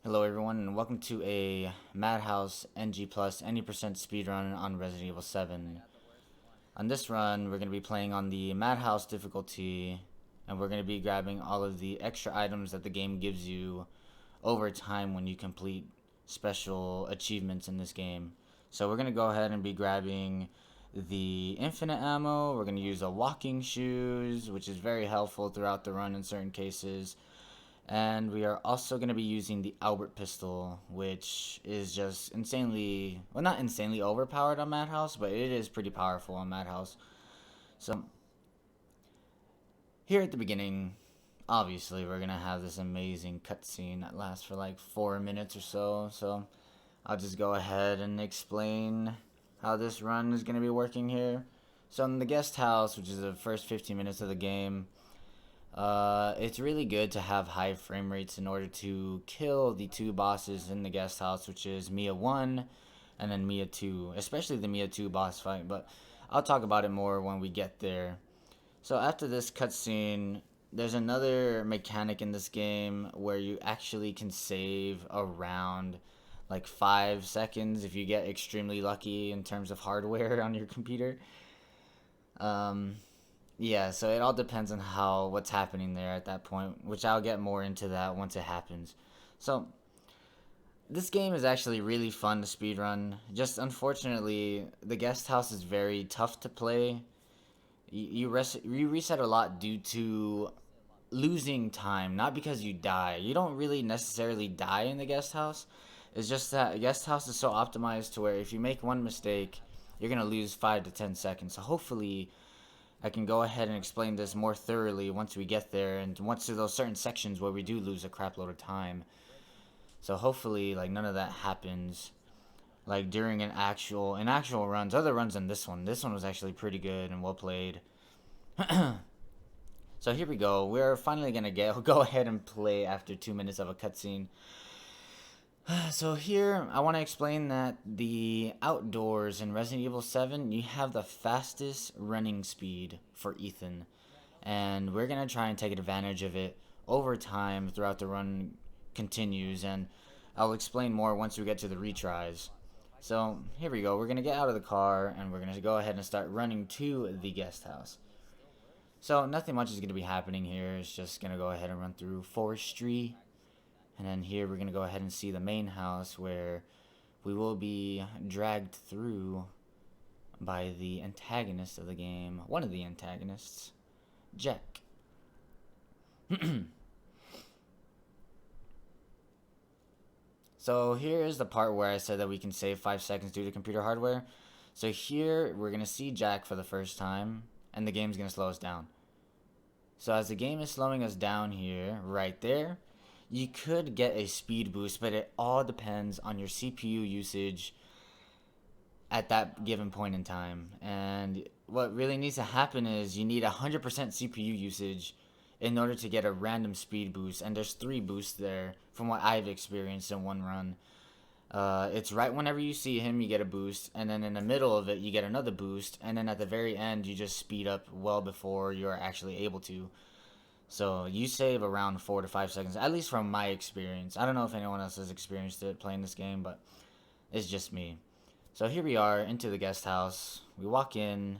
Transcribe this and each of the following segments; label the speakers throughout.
Speaker 1: Hello everyone and welcome to a Madhouse NG Plus any percent speedrun on Resident Evil 7. On this run, we're going to be playing on the Madhouse difficulty, and we're going to be grabbing all of the extra items that the game gives you over time when you complete special achievements in this game. So we're going to go ahead and be grabbing the infinite ammo. We're going to use a walking shoes, which is very helpful throughout the run in certain cases. And we are also going to be using the Albert pistol, which is just insanely, well, not insanely overpowered on Madhouse, but it is pretty powerful on Madhouse. So, here at the beginning, obviously, we're going to have this amazing cutscene that lasts for like 4 minutes or so. So, I'll just go ahead and explain how this run is going to be working here. So, in the guest house, which is the first 15 minutes of the game, it's really good to have high frame rates in order to kill the two bosses in the guest house, which is Mia 1 and then Mia 2, especially the Mia 2 boss fight, but I'll talk about it more when we get there. So after this cutscene, there's another mechanic in this game where you actually can save around like 5 seconds if you get extremely lucky in terms of hardware on your computer. Um, yeah, so it all depends on what's happening there at that point, which I'll get more into that once it happens. So this game is actually really fun to speedrun. Just unfortunately, the guest house is very tough to play. You reset a lot due to losing time, not because you die. You don't really necessarily die in the guest house. It's just that the guest house is so optimized to where if you make one mistake, you're gonna lose 5 to 10 seconds. So hopefully I can go ahead and explain this more thoroughly once we get there, and once to those certain sections where we do lose a crap load of time. So hopefully, like, none of that happens, like during in actual runs, other runs than this one. This one was actually pretty good and well played. So here we go. We're finally gonna go ahead and play after 2 minutes of a cutscene. So here, I want to explain that the outdoors in Resident Evil 7, you have the fastest running speed for Ethan. And we're going to try and take advantage of it over time throughout the run continues. And I'll explain more once we get to the retries. So here we go. We're going to get out of the car and we're going to go ahead and start running to the guest house. So nothing much is going to be happening here. It's just going to go ahead and run through Forestry. And then here we're going to go ahead and see the main house where we will be dragged through by the antagonist of the game. One of the antagonists, Jack. So here is the part where I said that we can save 5 seconds due to computer hardware. So here we're going to see Jack for the first time, and the game's going to slow us down. So as the game is slowing us down here, right there, you could get a speed boost, but it all depends on your CPU usage at that given point in time. And what really needs to happen is you need 100% CPU usage in order to get a random speed boost. And there's 3 boosts there from what I've experienced in one run. It's right whenever you see him, you get a boost, and then in the middle of it, you get another boost, and then at the very end, you just speed up well before you're actually able to. So you save around 4 to 5 seconds, at least from my experience. I don't know if anyone else has experienced it playing this game, but it's just me. So here we are into the guest house. We walk in,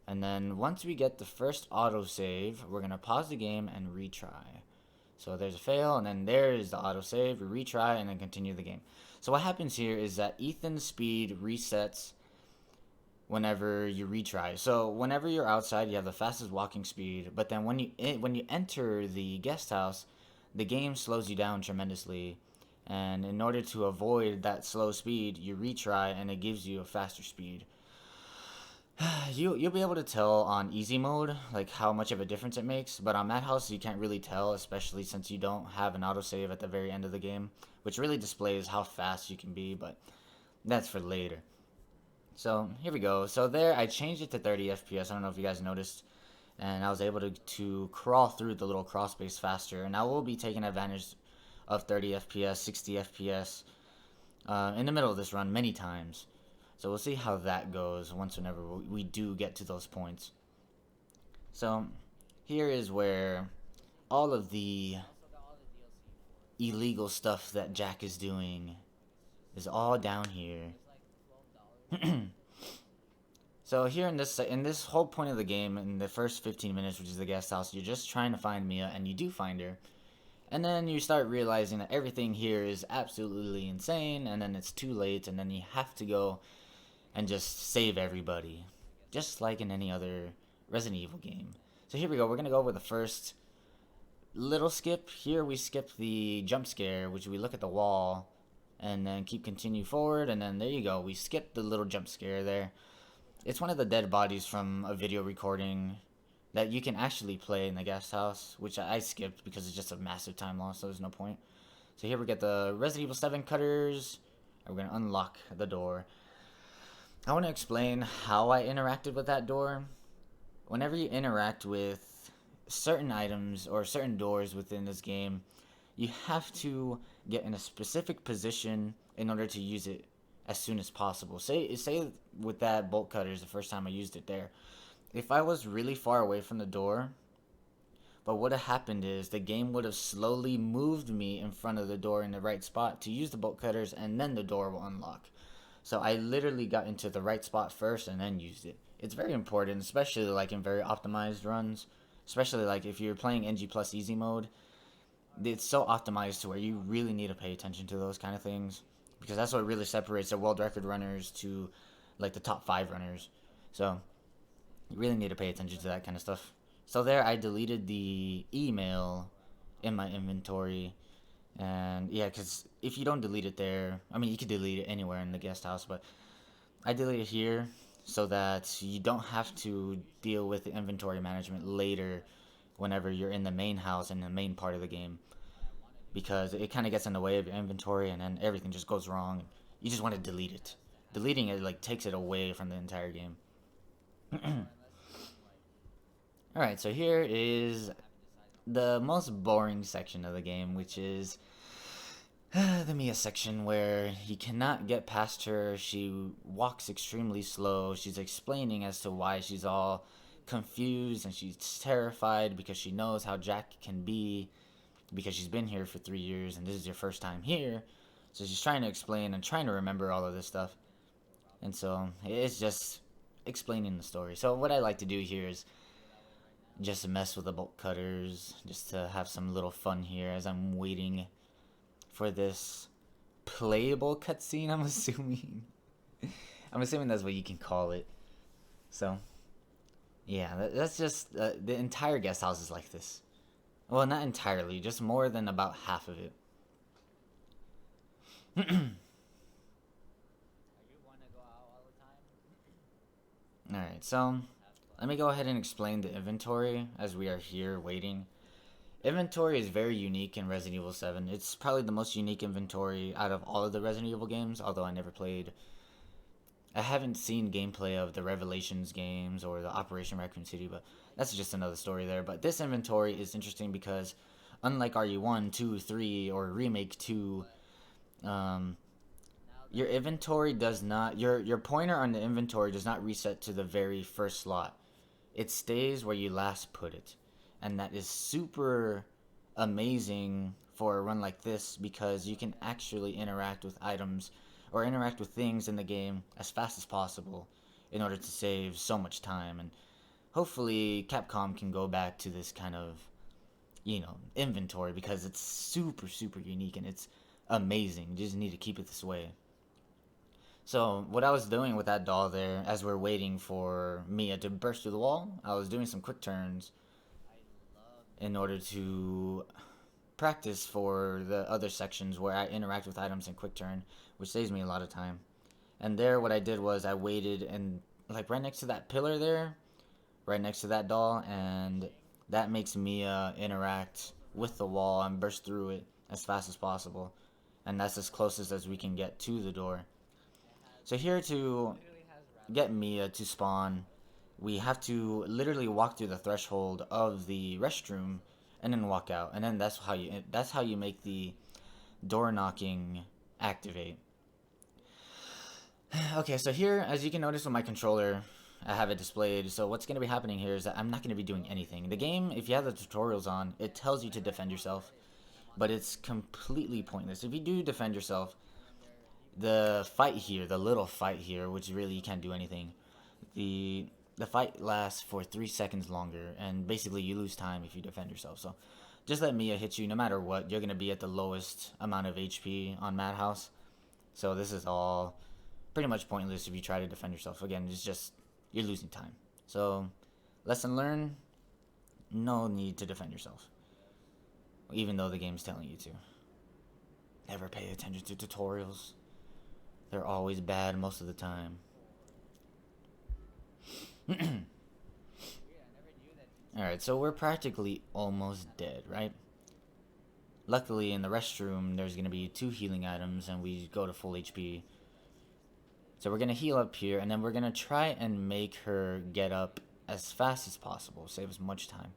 Speaker 1: and then once we get the first autosave, we're going to pause the game and retry. So there's a fail, and then there is the autosave. We retry, and then continue the game. So what happens here is that Ethan's speed resets whenever you retry. So whenever you're outside, you have the fastest walking speed, but then when you enter the guest house, the game slows you down tremendously. And in order to avoid that slow speed, you retry and it gives you a faster speed. You'll be able to tell on easy mode like how much of a difference it makes, but on Madhouse you can't really tell, especially since you don't have an autosave at the very end of the game, which really displays how fast you can be, but that's for later. So here we go. So there, I changed it to 30 FPS. I don't know if you guys noticed, and I was able to crawl through the little crawl space faster. And I will be taking advantage of 30 FPS, 60 FPS in the middle of this run many times. So we'll see how that goes whenever we do get to those points. So here is where all of the illegal stuff that Jack is doing is all down here. So here in this whole point of the game, in the first 15 minutes, which is the guest house, you're just trying to find Mia, and you do find her. And then you start realizing that everything here is absolutely insane, and then it's too late, and then you have to go and just save everybody. Just like in any other Resident Evil game. So here we go, we're going to go over the first little skip. Here we skip the jump scare, which we look at the wall, and then continue forward, and then there you go, we skip the little jump scare there. It's one of the dead bodies from a video recording that you can actually play in the guest house, which I skipped because it's just a massive time loss, so there's no point. So here we get the Resident Evil 7 cutters, and we're going to unlock the door. I want to explain how I interacted with that door. Whenever you interact with certain items or certain doors within this game, you have to get in a specific position in order to use it as soon as possible. Say with that bolt cutters, the first time I used it there, if I was really far away from the door, but what had happened is the game would have slowly moved me in front of the door in the right spot to use the bolt cutters, and then the door will unlock. So I literally got into the right spot first and then used it. It's very important, especially like in very optimized runs, especially like if you're playing NG plus easy mode. It's so optimized to where you really need to pay attention to those kind of things, because that's what really separates the world record runners to like the top 5 runners. So you really need to pay attention to that kind of stuff. So there, I deleted the email in my inventory, and yeah, because if you don't delete it there, I mean, you could delete it anywhere in the guest house, but I deleted it here so that you don't have to deal with the inventory management later whenever you're in the main house and the main part of the game, because it kind of gets in the way of your inventory, and then everything just goes wrong. You just want to delete it. Deleting it like takes it away from the entire game. Alright, so here is the most boring section of the game, which is the Mia section, where he cannot get past her. She walks extremely slow. She's explaining as to why she's all confused, and she's terrified because she knows how Jack can be, because she's been here for 3 years and this is your first time here. So she's trying to explain and trying to remember all of this stuff, and so it's just explaining the story. So what I like to do here is just mess with the bolt cutters, just to have some little fun here as I'm waiting for this playable cutscene, I'm assuming. I'm assuming that's what you can call it. So yeah, that's just the entire guest house is like this. Well, not entirely, just more than about half of it. Alright, so let me go ahead and explain the inventory as we are here waiting. Inventory is very unique in Resident Evil 7. It's probably the most unique inventory out of all of the Resident Evil games, although I haven't seen gameplay of the Revelations games or the Operation Raccoon City, but that's just another story there. But this inventory is interesting because unlike RE1, 2, 3, or Remake 2, your inventory does not, your pointer on the inventory does not reset to the very first slot. It stays where you last put it. And that is super amazing for a run like this, because you can actually interact with items or interact with things in the game as fast as possible in order to save so much time. And hopefully Capcom can go back to this kind of, inventory, because it's super, super unique and it's amazing. You just need to keep it this way. So what I was doing with that doll there, as we're waiting for Mia to burst through the wall, I was doing some quick turns in order to practice for the other sections where I interact with items in quick turn, which saves me a lot of time. And there, what I did was I waited, and like right next to that pillar there, right next to that doll, and that makes Mia interact with the wall and burst through it as fast as possible. And that's as closest as we can get to the door. So here, to get Mia to spawn, we have to literally walk through the threshold of the restroom and then walk out, and then that's how you make the door knocking activate. Okay, so here, as you can notice with my controller, I have it displayed. So what's going to be happening here is that I'm not going to be doing anything. The game, if you have the tutorials on, it tells you to defend yourself. but it's completely pointless. If you do defend yourself, the fight here, the little fight here, which really you can't do anything, the fight lasts for 3 seconds longer, and basically you lose time if you defend yourself. So just let Mia hit you no matter what. You're going to be at the lowest amount of HP on Madhouse. So this is all pretty much pointless if you try to defend yourself. Again, it's just, you're losing time. So, lesson learned, no need to defend yourself. Even though the game's telling you to. Never pay attention to tutorials. They're always bad most of the time. Alright, so we're practically almost dead, right? Luckily, in the restroom, there's going to be 2 healing items, and we go to full HP. So we're going to heal up here, and then we're going to try and make her get up as fast as possible. Save as much time.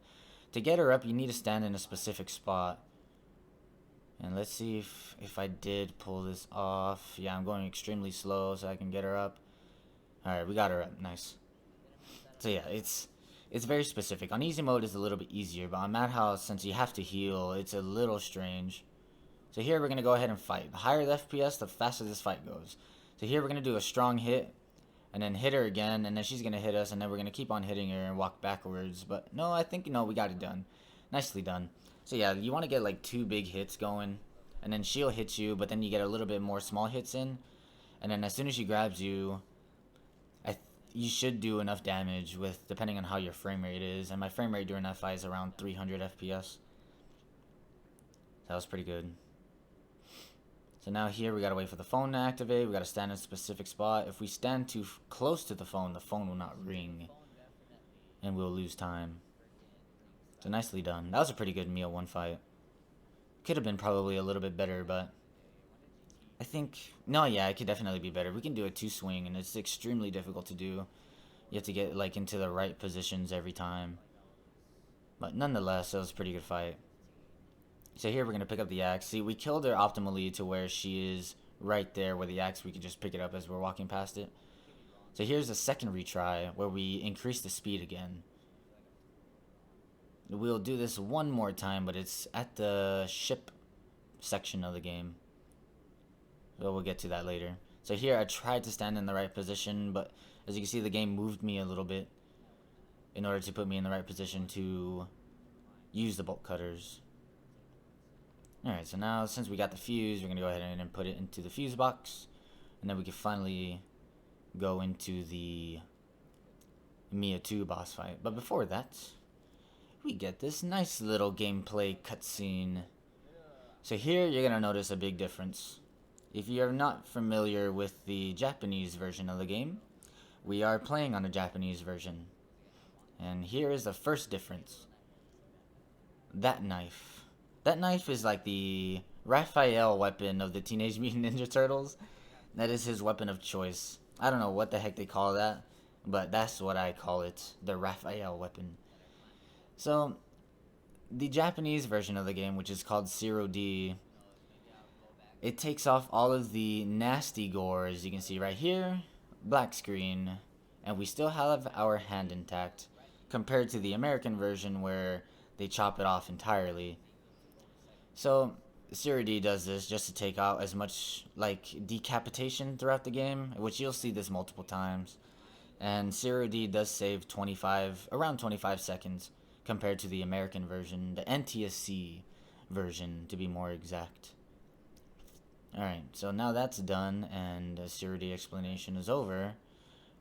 Speaker 1: To get her up, you need to stand in a specific spot. And let's see if I did pull this off. Yeah, I'm going extremely slow so I can get her up. Alright, we got her up. Nice. So yeah, it's very specific. On easy mode, it's a little bit easier, but on Madhouse, since you have to heal, it's a little strange. So here, we're going to go ahead and fight. The higher the FPS, the faster this fight goes. So here, we're going to do a strong hit, and then hit her again, and then she's going to hit us, and then we're going to keep on hitting her and walk backwards. But no, I think, no, we got it done. Nicely done. So yeah, you want to get like 2 big hits going, and then she'll hit you, but then you get a little bit more small hits in, and then as soon as she grabs you, you should do enough damage with, depending on how your frame rate is, and my frame rate during that fight is around 300 FPS. That was pretty good. So now here we gotta wait for the phone to activate. We gotta stand in a specific spot. If we stand too close to the phone will not ring, and we'll lose time. So nicely done. That was a pretty good Mia 1 fight. Could have been probably a little bit better, but I think, no, yeah, it could definitely be better. We can do a 2 swing, and it's extremely difficult to do. You have to get like into the right positions every time. But nonetheless, it was a pretty good fight. So here we're going to pick up the axe. See, we killed her optimally to where she is right there where the axe, we can just pick it up as we're walking past it. So here's a second retry where we increase the speed again. We'll do this one more time, but it's at the ship section of the game. So we'll get to that later. So here I tried to stand in the right position, but as you can see, the game moved me a little bit in order to put me in the right position to use the bolt cutters. Alright, so now since we got the fuse, we're going to go ahead and put it into the fuse box. And then we can finally go into the Mia 2 boss fight. But before that, we get this nice little gameplay cutscene. So here you're going to notice a big difference. If you're not familiar with the Japanese version of the game, we are playing on a Japanese version. And here is the first difference. That knife. That knife is like the Raphael weapon of the Teenage Mutant Ninja Turtles. That is his weapon of choice. I don't know what the heck they call that, but that's what I call it. The Raphael weapon. So, the Japanese version of the game, which is called 0D, it takes off all of the nasty gore, as you can see right here, black screen, and we still have our hand intact, compared to the American version where they chop it off entirely. So, 0D does this just to take out as much, like, decapitation throughout the game, which you'll see this multiple times. And 0D does save around 25 seconds, compared to the American version, the NTSC version, to be more exact. Alright, so now that's done and the 0D explanation is over,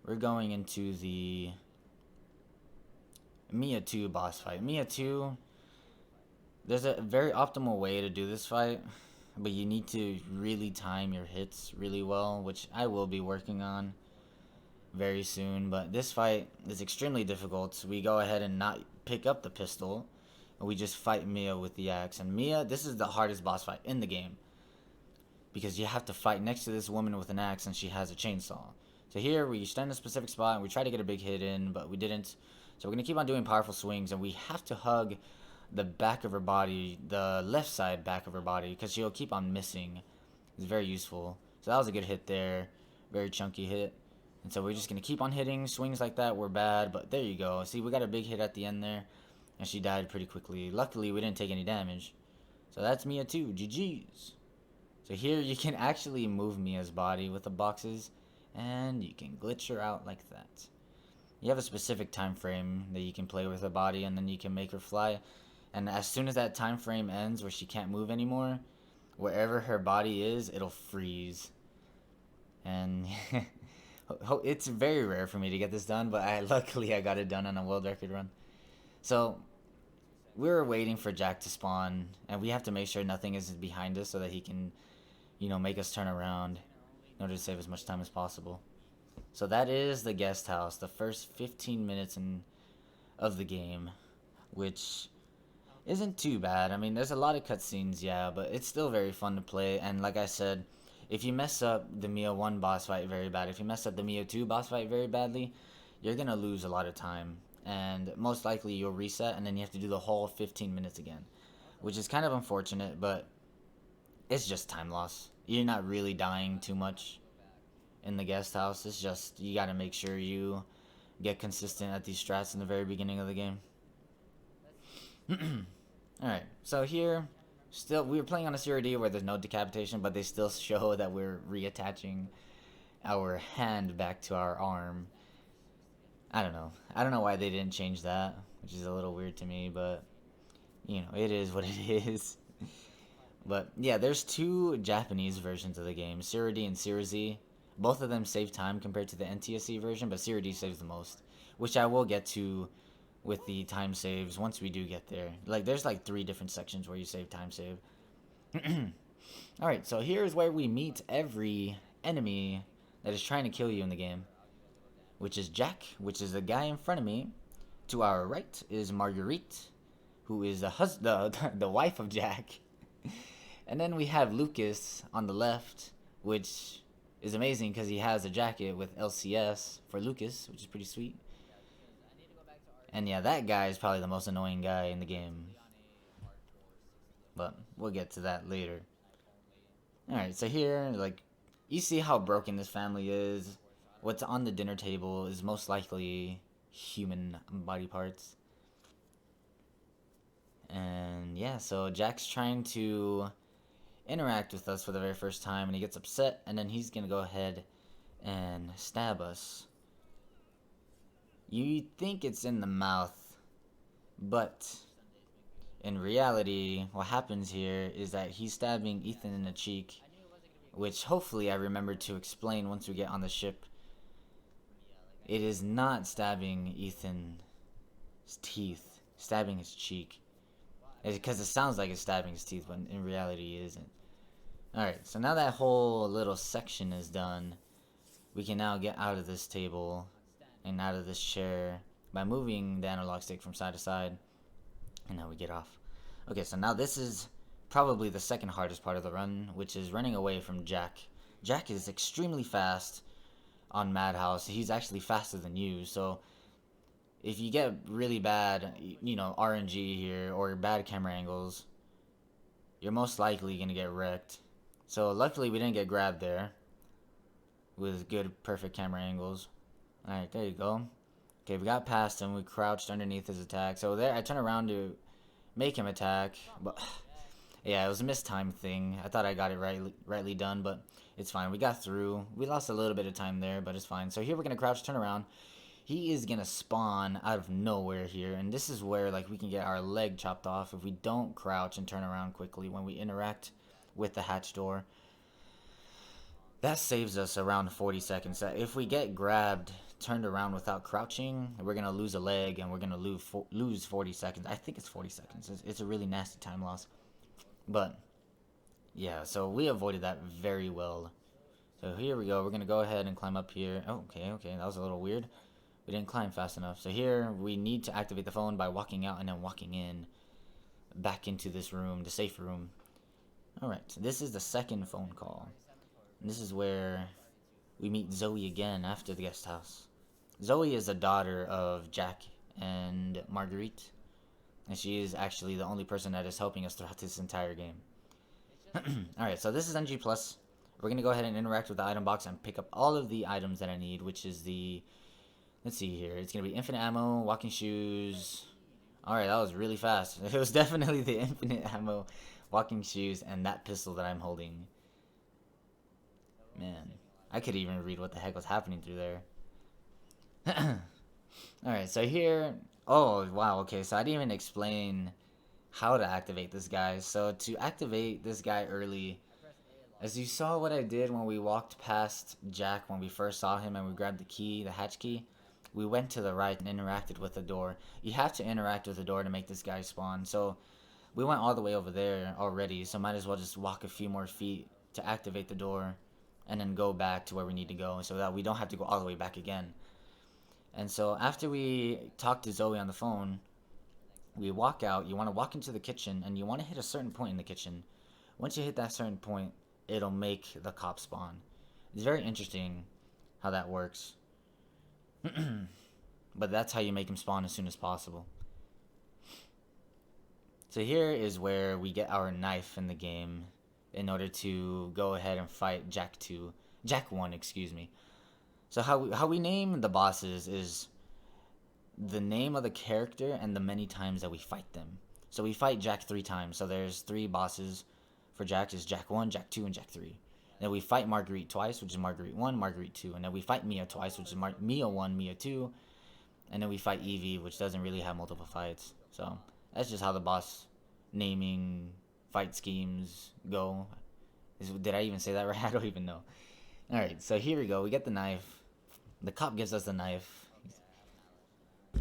Speaker 1: we're going into the Mia 2 boss fight. Mia 2, there's a very optimal way to do this fight, but you need to really time your hits really well, which I will be working on very soon. But this fight is extremely difficult. We go ahead and not pick up the pistol, and we just fight Mia with the axe. And Mia, this is the hardest boss fight in the game, because you have to fight next to this woman with an axe and she has a chainsaw. So here we stand in a specific spot and we try to get a big hit in, but we didn't. So we're going to keep on doing powerful swings, and we have to hug the back of her body, the left side back of her body, because she'll keep on missing. It's very useful. So that was a good hit there. Very chunky hit. And so we're just going to keep on hitting. Swings like that were bad, but there you go. See, we got a big hit at the end there, and she died pretty quickly. Luckily, we didn't take any damage. So that's Mia too. GG's. So here you can actually move Mia's body with the boxes, and you can glitch her out like that. You have a specific time frame that you can play with her body, and then you can make her fly. And as soon as that time frame ends where she can't move anymore, wherever her body is, it'll freeze. And it's very rare for me to get this done, but luckily I got it done on a world record run. So we're waiting for Jack to spawn, and we have to make sure nothing is behind us so that he can, make us turn around in order to save as much time as possible. So that is the guest house, the first 15 minutes of the game, which isn't too bad. I mean, there's a lot of cutscenes, yeah, but it's still very fun to play. And like I said, if you mess up the Mia 1 boss fight very bad, if you mess up the Mia 2 boss fight very badly, you're going to lose a lot of time. And most likely you'll reset, and then you have to do the whole 15 minutes again, which is kind of unfortunate, but it's just time loss. You're not really dying too much in the guest house. It's just you got to make sure you get consistent at these strats in the very beginning of the game. Alright, so here, still, we were playing on a CRD where there's no decapitation, but they still show that we're reattaching our hand back to our arm. I don't know. I don't know why they didn't change that, which is a little weird to me, but, it is what it is. But, yeah, there's two Japanese versions of the game, CRD and CRZ. Both of them save time compared to the NTSC version, but CRD saves the most, which I will get to with the time saves once we do get there. There's 3 different sections where you save time save. Alright, so here's where we meet every enemy that is trying to kill you in the game, which is Jack, which is the guy in front of me. To our right is Marguerite, who is the wife of Jack. And then we have Lucas on the left, which is amazing because he has a jacket with LCS for Lucas, which is pretty sweet. And yeah, that guy is probably the most annoying guy in the game, but we'll get to that later. Alright, so here, you see how broken this family is. What's on the dinner table is most likely human body parts. And yeah, so Jack's trying to interact with us for the very first time, and he gets upset, and then he's gonna go ahead and stab us. You think it's in the mouth, but in reality, what happens here is that he's stabbing Ethan in the cheek, which hopefully I remember to explain once we get on the ship. It is not stabbing Ethan's teeth, stabbing his cheek. Because it sounds like it's stabbing his teeth, but in reality it isn't. Alright, so now that whole little section is done, we can now get out of this table and out of this chair by moving the analog stick from side to side. And now we get off. Okay, so now this is probably the second hardest part of the run, which is running away from Jack. Jack is extremely fast on Madhouse. He's actually faster than you, so if you get really bad, RNG here, or bad camera angles, you're most likely going to get wrecked. So luckily we didn't get grabbed there with good, perfect camera angles. Alright, there you go. Okay, we got past him. We crouched underneath his attack. So there, I turned around to make him attack, but yeah, it was a mistimed thing. I thought I got it rightly done, but it's fine. We got through. We lost a little bit of time there, but it's fine. So here we're going to crouch, turn around. He is going to spawn out of nowhere here, and this is where we can get our leg chopped off if we don't crouch and turn around quickly when we interact with the hatch door. That saves us around 40 seconds. If we get grabbed, turned around without crouching, we're going to lose a leg, and we're going to lose 40 seconds. I think it's 40 seconds. It's a really nasty time loss. But, yeah, so we avoided that very well. So here we go. We're going to go ahead and climb up here. Oh, okay, that was a little weird. We didn't climb fast enough. So here, we need to activate the phone by walking out and then walking in back into this room, the safe room. Alright, so this is the second phone call. And this is where we meet Zoe again after the guest house. Zoe is the daughter of Jack and Marguerite. And she is actually the only person that is helping us throughout this entire game. Alright, so this is NG+. We're going to go ahead and interact with the item box and pick up all of the items that I need, which is the... Let's see here. It's going to be infinite ammo, walking shoes. Alright, that was really fast. It was definitely the infinite ammo, walking shoes, and that pistol that I'm holding. Man, I could even read what the heck was happening through there. Alright, so here... Oh, wow, okay, so I didn't even explain how to activate this guy. So to activate this guy early, as you saw what I did when we walked past Jack when we first saw him and we grabbed the key, the hatch key, we went to the right and interacted with the door. You have to interact with the door to make this guy spawn. So we went all the way over there already, so might as well just walk a few more feet to activate the door and then go back to where we need to go so that we don't have to go all the way back again. And so after we talk to Zoe on the phone, we walk out. You want to walk into the kitchen and you want to hit a certain point in the kitchen. Once you hit that certain point, it'll make the cop spawn. It's very interesting how that works. But that's how you make him spawn as soon as possible. So here is where we get our knife in the game in order to go ahead and fight Jack 1, excuse me. So how we name the bosses is the name of the character and the many times that we fight them. So we fight Jack 3 times. So there's 3 bosses for Jack. Is Jack 1, Jack 2, and Jack 3. Then we fight Marguerite twice, which is Marguerite 1, Marguerite 2. And then we fight Mia twice, which is Mia 1, Mia 2. And then we fight Evie, which doesn't really have multiple fights. So that's just how the boss naming fight schemes go. Did I even say that right? I don't even know. Alright, so here we go. We get the knife. The cop gives us the knife.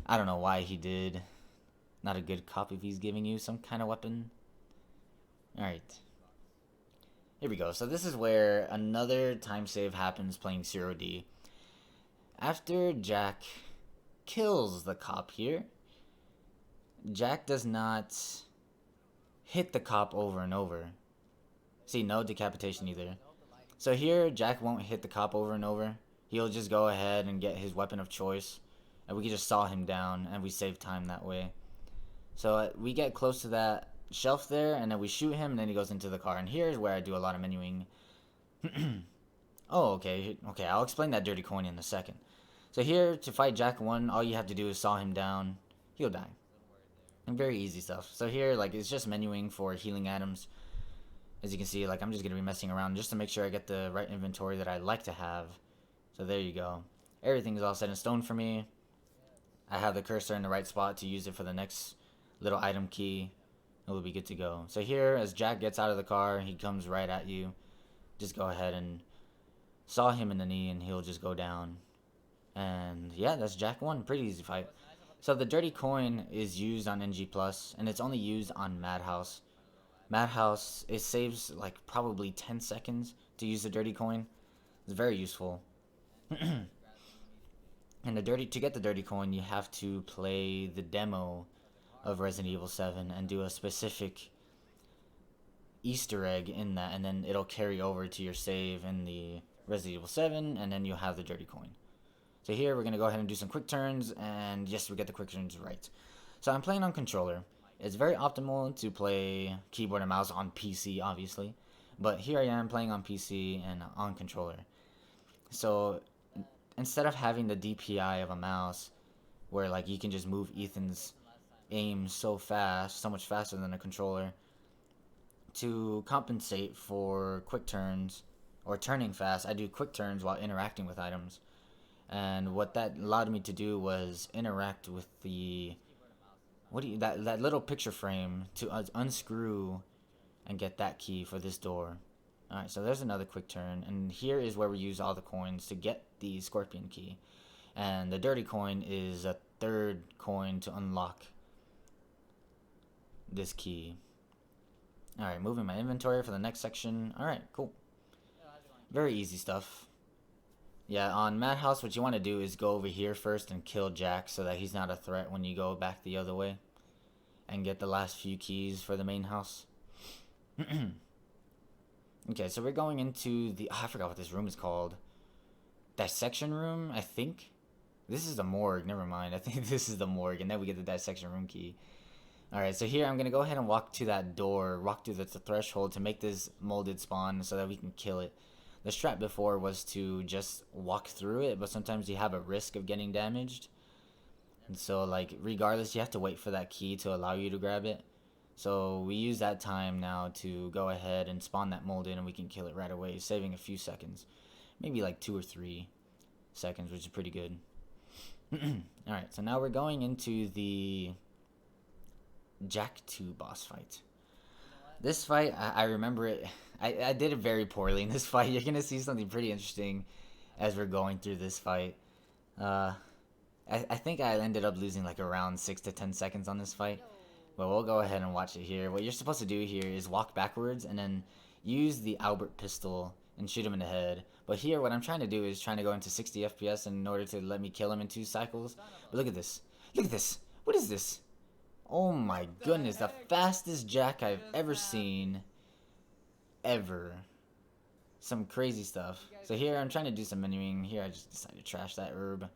Speaker 1: I don't know why he did. Not a good cop if he's giving you some kind of weapon. Alright. Here we go. So this is where another time save happens playing 0D. After Jack kills the cop here, Jack does not hit the cop over and over. See, no decapitation either. So here, Jack won't hit the cop over and over. He'll just go ahead and get his weapon of choice. And we can just saw him down, and we save time that way. So we get close to that shelf there, and then we shoot him, and then he goes into the car. And here's where I do a lot of menuing. Oh, okay. Okay, I'll explain that dirty coin in a second. So here, to fight Jack 1, all you have to do is saw him down. He'll die. And very easy stuff. So here, like, it's just menuing for healing items. As you can see, like, I'm just going to be messing around just to make sure I get the right inventory that I like to have. So there you go. Everything's all set in stone for me. I have the cursor in the right spot to use it for the next little item key. It will be good to go. So here, as Jack gets out of the car, he comes right at you. Just go ahead and saw him in the knee, and he'll just go down. And yeah, that's Jack 1. Pretty easy fight. So the dirty coin is used on NG+, and it's only used on Madhouse. Madhouse, it saves like probably 10 seconds to use the dirty coin. It's very useful. And to get the dirty coin, you have to play the demo of Resident Evil 7 and do a specific Easter egg in that, and then it'll carry over to your save in the Resident Evil 7, and then you'll have the dirty coin. So here we're going to go ahead and do some quick turns, and yes, we get the quick turns right. So I'm playing on controller. It's very optimal to play keyboard and mouse on PC, obviously, but here I am playing on PC and on controller. So instead of having the DPI of a mouse, where like you can just move Ethan's aim so fast, so much faster than a controller, to compensate for quick turns or turning fast, I do quick turns while interacting with items. And what that allowed me to do was interact with the that little picture frame to unscrew and get that key for this door. Alright, so there's another quick turn, and here is where we use all the coins to get the scorpion key. And the dirty coin is a third coin to unlock this key. Alright, moving my inventory for the next section. Alright, cool. Very easy stuff. Yeah, on Madhouse, what you want to do is go over here first and kill Jack so that he's not a threat when you go back the other way. And get the last few keys for the main house. Okay, so we're going into the... Oh, I forgot what this room is called. Dissection room, I think? This is the morgue, never mind. I think this is the morgue, and then we get the dissection room key. Alright, so here I'm going to go ahead and walk to that door, walk through the threshold to make this molded spawn so that we can kill it. The strat before was to just walk through it, but sometimes you have a risk of getting damaged. And so, like, regardless, you have to wait for that key to allow you to grab it. So we use that time now to go ahead and spawn that mold in, and we can kill it right away, saving a few seconds. Maybe like 2 or 3 seconds, which is pretty good. Alright, so now we're going into the Jack 2 boss fight. This fight, I remember it. I did it very poorly in this fight. You're going to see something pretty interesting as we're going through this fight. I think I ended up losing like around 6 to 10 seconds on this fight. But we'll go ahead and watch it here. What you're supposed to do here is walk backwards and then use the Albert pistol and shoot him in the head. But here, what I'm trying to do is trying to go into 60 FPS in order to let me kill him in 2 cycles. But look at this. Look at this. What is this? Oh my goodness. The fastest Jack I've ever seen. Ever. Some crazy stuff. So here, I'm trying to do some menuing. Here, I just decided to trash that herb.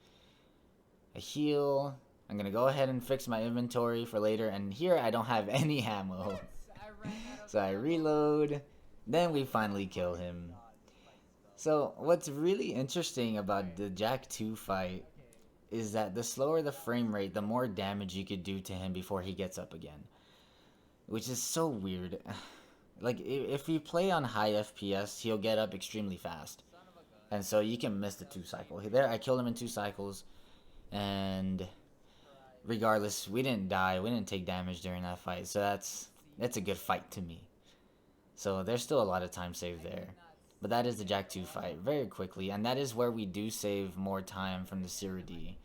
Speaker 1: A heal. I'm going to go ahead and fix my inventory for later. And here, I don't have any ammo. So I reload. Then we finally kill him. So what's really interesting about the Jack 2 fight is that the slower the frame rate, the more damage you could do to him before he gets up again. Which is so weird. Like, if you play on high FPS, he'll get up extremely fast. And so you can miss the 2 cycle. There, I killed him in 2 cycles. And regardless, we didn't die. We didn't take damage during that fight. So that's a good fight to me. So there's still a lot of time saved there. But that is the Jack 2 fight very quickly, and that is where we do save more time from the Zero D.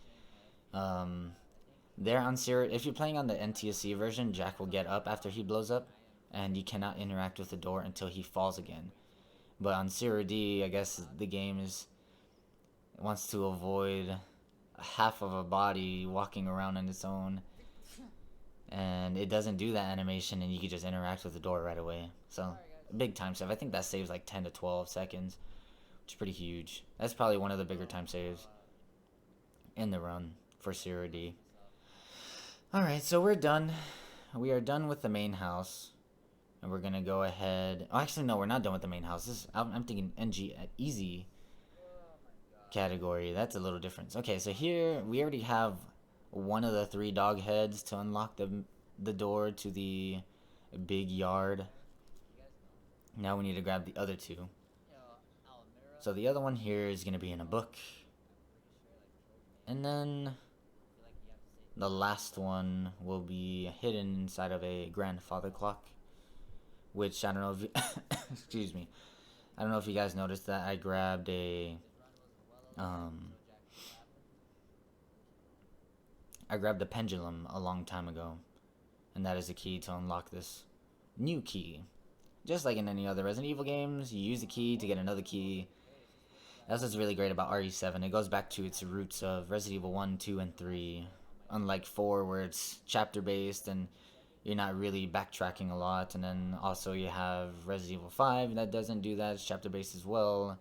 Speaker 1: There on Zero, if you're playing on the NTSC version, Jack will get up after he blows up, and you cannot interact with the door until he falls again. But on Zero D, I guess the game wants to avoid half of a body walking around on its own, and it doesn't do that animation, and you can just interact with the door right away. So big time save. I think that saves like 10 to 12 seconds, which is pretty huge. That's probably one of the bigger time saves in the run for Zero D. Alright, so we're done. We are done with the main house. And we're going to go ahead... Oh, actually, no, we're not done with the main house. I'm thinking NG easy category. That's a little different. Okay, so here we already have one of the 3 dog heads to unlock the door to the big yard. Now we need to grab the other 2. So the other one here is going to be in a book. And then the last one will be hidden inside of a grandfather clock. Which, I don't know if you... excuse me. I don't know if you guys noticed that I grabbed a... I grabbed the pendulum a long time ago. And that is the key to unlock this new key. Just like in any other Resident Evil games, you use a key to get another key. That's what's really great about RE7. It goes back to its roots of Resident Evil 1, 2, and 3. Unlike 4, where it's chapter-based and you're not really backtracking a lot. And then also you have Resident Evil 5 that doesn't do that. It's chapter-based as well.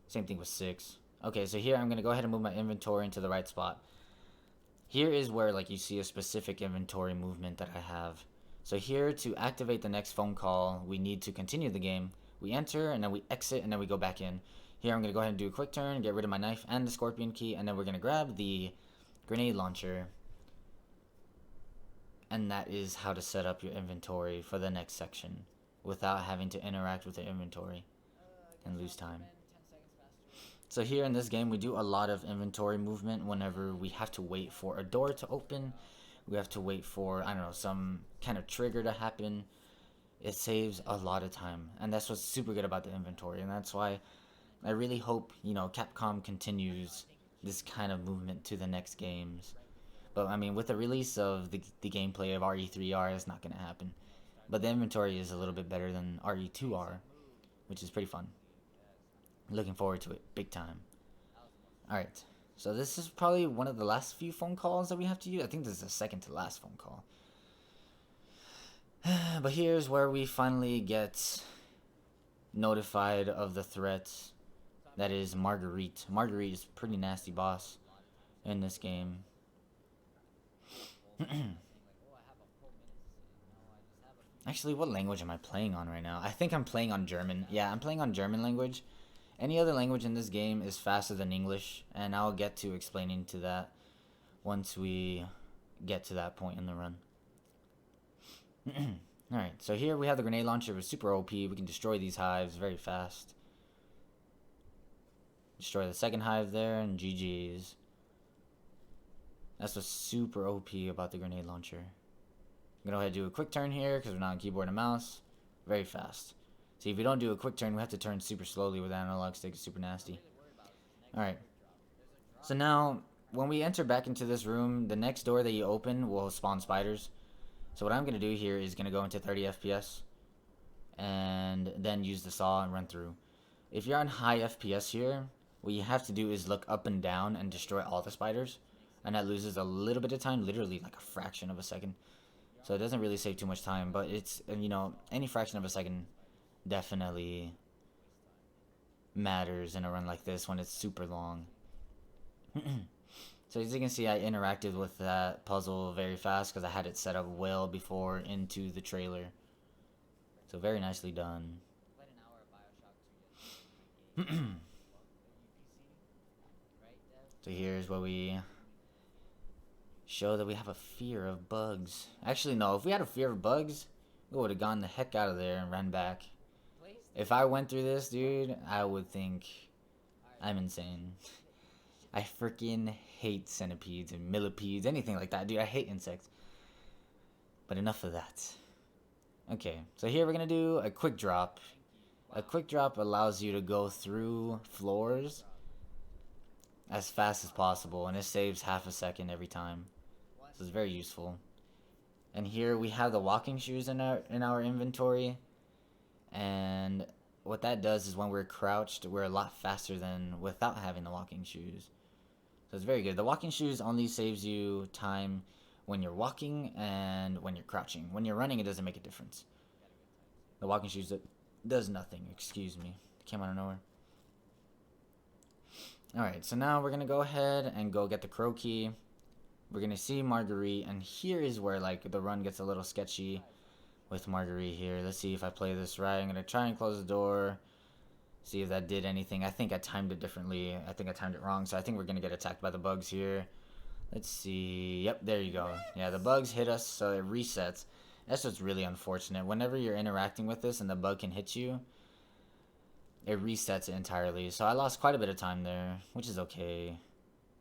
Speaker 1: Same thing with 6. Okay, so here I'm going to go ahead and move my inventory into the right spot. Here is where like you see a specific inventory movement that I have. So here, to activate the next phone call, we need to continue the game. We enter, and then we exit, and then we go back in. Here, I'm going to go ahead and do a quick turn, get rid of my knife and the scorpion key, and then we're going to grab the grenade launcher. And that is how to set up your inventory for the next section without having to interact with the inventory and lose time. So here in this game, we do a lot of inventory movement whenever we have to wait for a door to open. We have to wait for, I don't know, some kind of trigger to happen. It saves a lot of time. And that's what's super good about the inventory. And that's why I really hope, Capcom continues this kind of movement to the next games. But, I mean, with the release of the gameplay of RE3R, it's not going to happen. But the inventory is a little bit better than RE2R, which is pretty fun. Looking forward to it. Big time. Alright. So this is probably one of the last few phone calls that we have to use. I think this is the second to last phone call. But here's where we finally get notified of the threat. That is Marguerite. Marguerite is a pretty nasty boss in this game. Actually, what language am I playing on right now? I think I'm playing on German. Yeah, I'm playing on German language. Any other language in this game is faster than English, and I'll get to explaining to that once we get to that point in the run. Alright, so here we have the grenade launcher with super OP. We can destroy these hives very fast. Destroy the second hive there, and GG's. That's what's super OP about the grenade launcher. I'm gonna go ahead and do a quick turn here because we're not on keyboard and mouse. Very fast. See, if we don't do a quick turn, we have to turn super slowly with an analog stick. It's super nasty. Alright. So now, when we enter back into this room, the next door that you open will spawn spiders. So what I'm gonna do here is gonna go into 30 FPS and then use the saw and run through. If you're on high FPS here, what you have to do is look up and down and destroy all the spiders, and that loses a little bit of time, literally like a fraction of a second. So it doesn't really save too much time, but it's, you know, any fraction of a second definitely matters in a run like this when it's super long. So as you can see, I interacted with that puzzle very fast because I had it set up well before into the trailer. So very nicely done. So here's what we show that we have a fear of bugs. Actually, no, if we had a fear of bugs, we would have gone the heck out of there and ran back. If I went through this, dude, I would think I'm insane. I freaking hate centipedes and millipedes, anything like that, dude. I hate insects. But enough of that. Okay, so here we're gonna do a quick drop. A quick drop allows you to go through floors as fast as possible, and it saves half a second every time. So it's very useful. And here we have the walking shoes in our inventory, and what that does is when we're crouched, we're a lot faster than without having the walking shoes. So it's very good. The walking shoes only saves you time when you're walking and when you're crouching. When you're running, it doesn't make a difference. The walking shoes does nothing. Excuse me. It came out of nowhere. Alright, so now we're going to go ahead and go get the crow key. We're going to see Marguerite, and here is where like the run gets a little sketchy with Marguerite here. Let's see if I play this right. I'm going to try and close the door. See if that did anything. I think I timed it differently. I think I timed it wrong, so I think we're going to get attacked by the bugs here. Let's see. Yep, there you go. Yeah, the bugs hit us, so it resets. That's what's really unfortunate. Whenever you're interacting with this and the bug can hit you, it resets it entirely. So I lost quite a bit of time there, which is okay.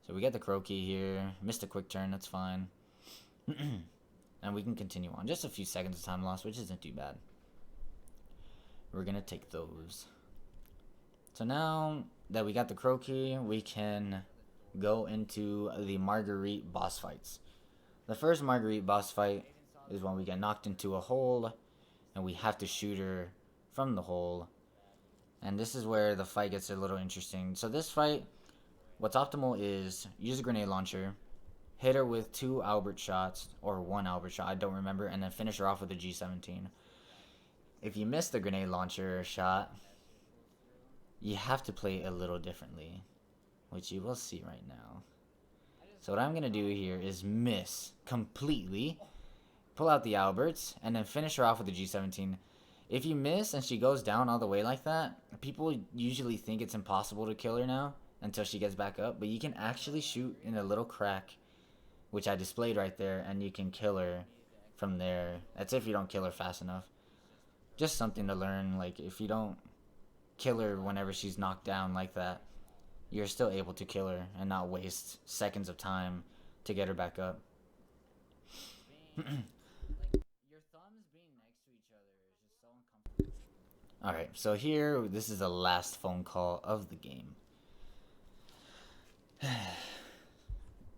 Speaker 1: So we get the crow key here. Missed a quick turn, that's fine. And we can continue on. Just a few seconds of time lost, which isn't too bad. We're going to take those. So now that we got the crow key, we can go into the Marguerite boss fights. The first Marguerite boss fight is when we get knocked into a hole and we have to shoot her from the hole. And this is where the fight gets a little interesting. So this fight, what's optimal is use a grenade launcher, hit her with 2 Albert shots, or 1 Albert shot, I don't remember, and then finish her off with a G17. If you miss the grenade launcher shot, you have to play a little differently, which you will see right now. So what I'm going to do here is miss completely, pull out the Alberts, and then finish her off with the G17. If you miss and she goes down all the way like that, people usually think it's impossible to kill her now until she gets back up, but you can actually shoot in a little crack, which I displayed right there, and you can kill her from there. That's if you don't kill her fast enough. Just something to learn, like if you don't kill her whenever she's knocked down like that, you're still able to kill her and not waste seconds of time to get her back up. Your thumbs being next to each other is just so uncomfortable. Alright, so here, this is the last phone call of the game.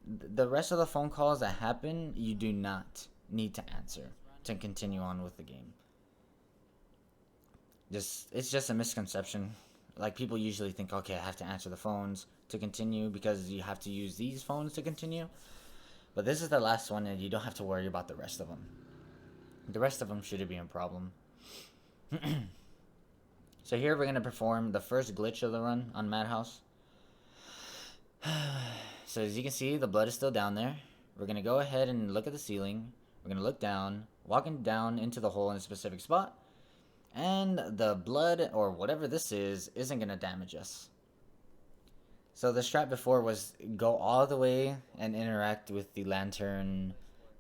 Speaker 1: The rest of the phone calls that happen, you do not need to answer to continue on with the game. It's just a misconception. Like, people usually think, okay, I have to answer the phones to continue because you have to use these phones to continue. But this is the last one, and you don't have to worry about the rest of them. The rest of them shouldn't be a problem. So here we're going to perform the first glitch of the run on Madhouse. So as you can see, the blood is still down there. We're going to go ahead and look at the ceiling. We're going to look down, walking down into the hole in a specific spot. And the blood, or whatever this is, isn't going to damage us. So the strat before was go all the way and interact with the lantern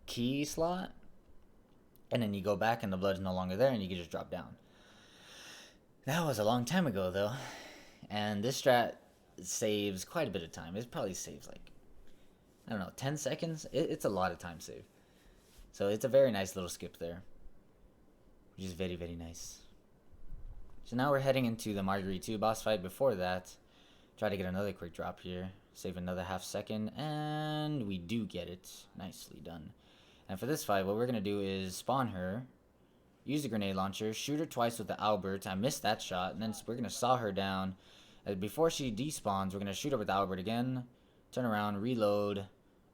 Speaker 1: key slot. And then you go back and the blood's no longer there and you can just drop down. That was a long time ago though. And this strat saves quite a bit of time. It probably saves like, I don't know, 10 seconds? It's a lot of time save. So it's a very nice little skip there. Which is very, very nice. So now we're heading into the RE2 boss fight. Before that, try to get another quick drop here. Save another half second. And we do get it. Nicely done. And for this fight, what we're going to do is spawn her. Use the grenade launcher. Shoot her twice with the Albert. I missed that shot. And then we're going to saw her down. Before she despawns, we're going to shoot her with the Albert again. Turn around. Reload.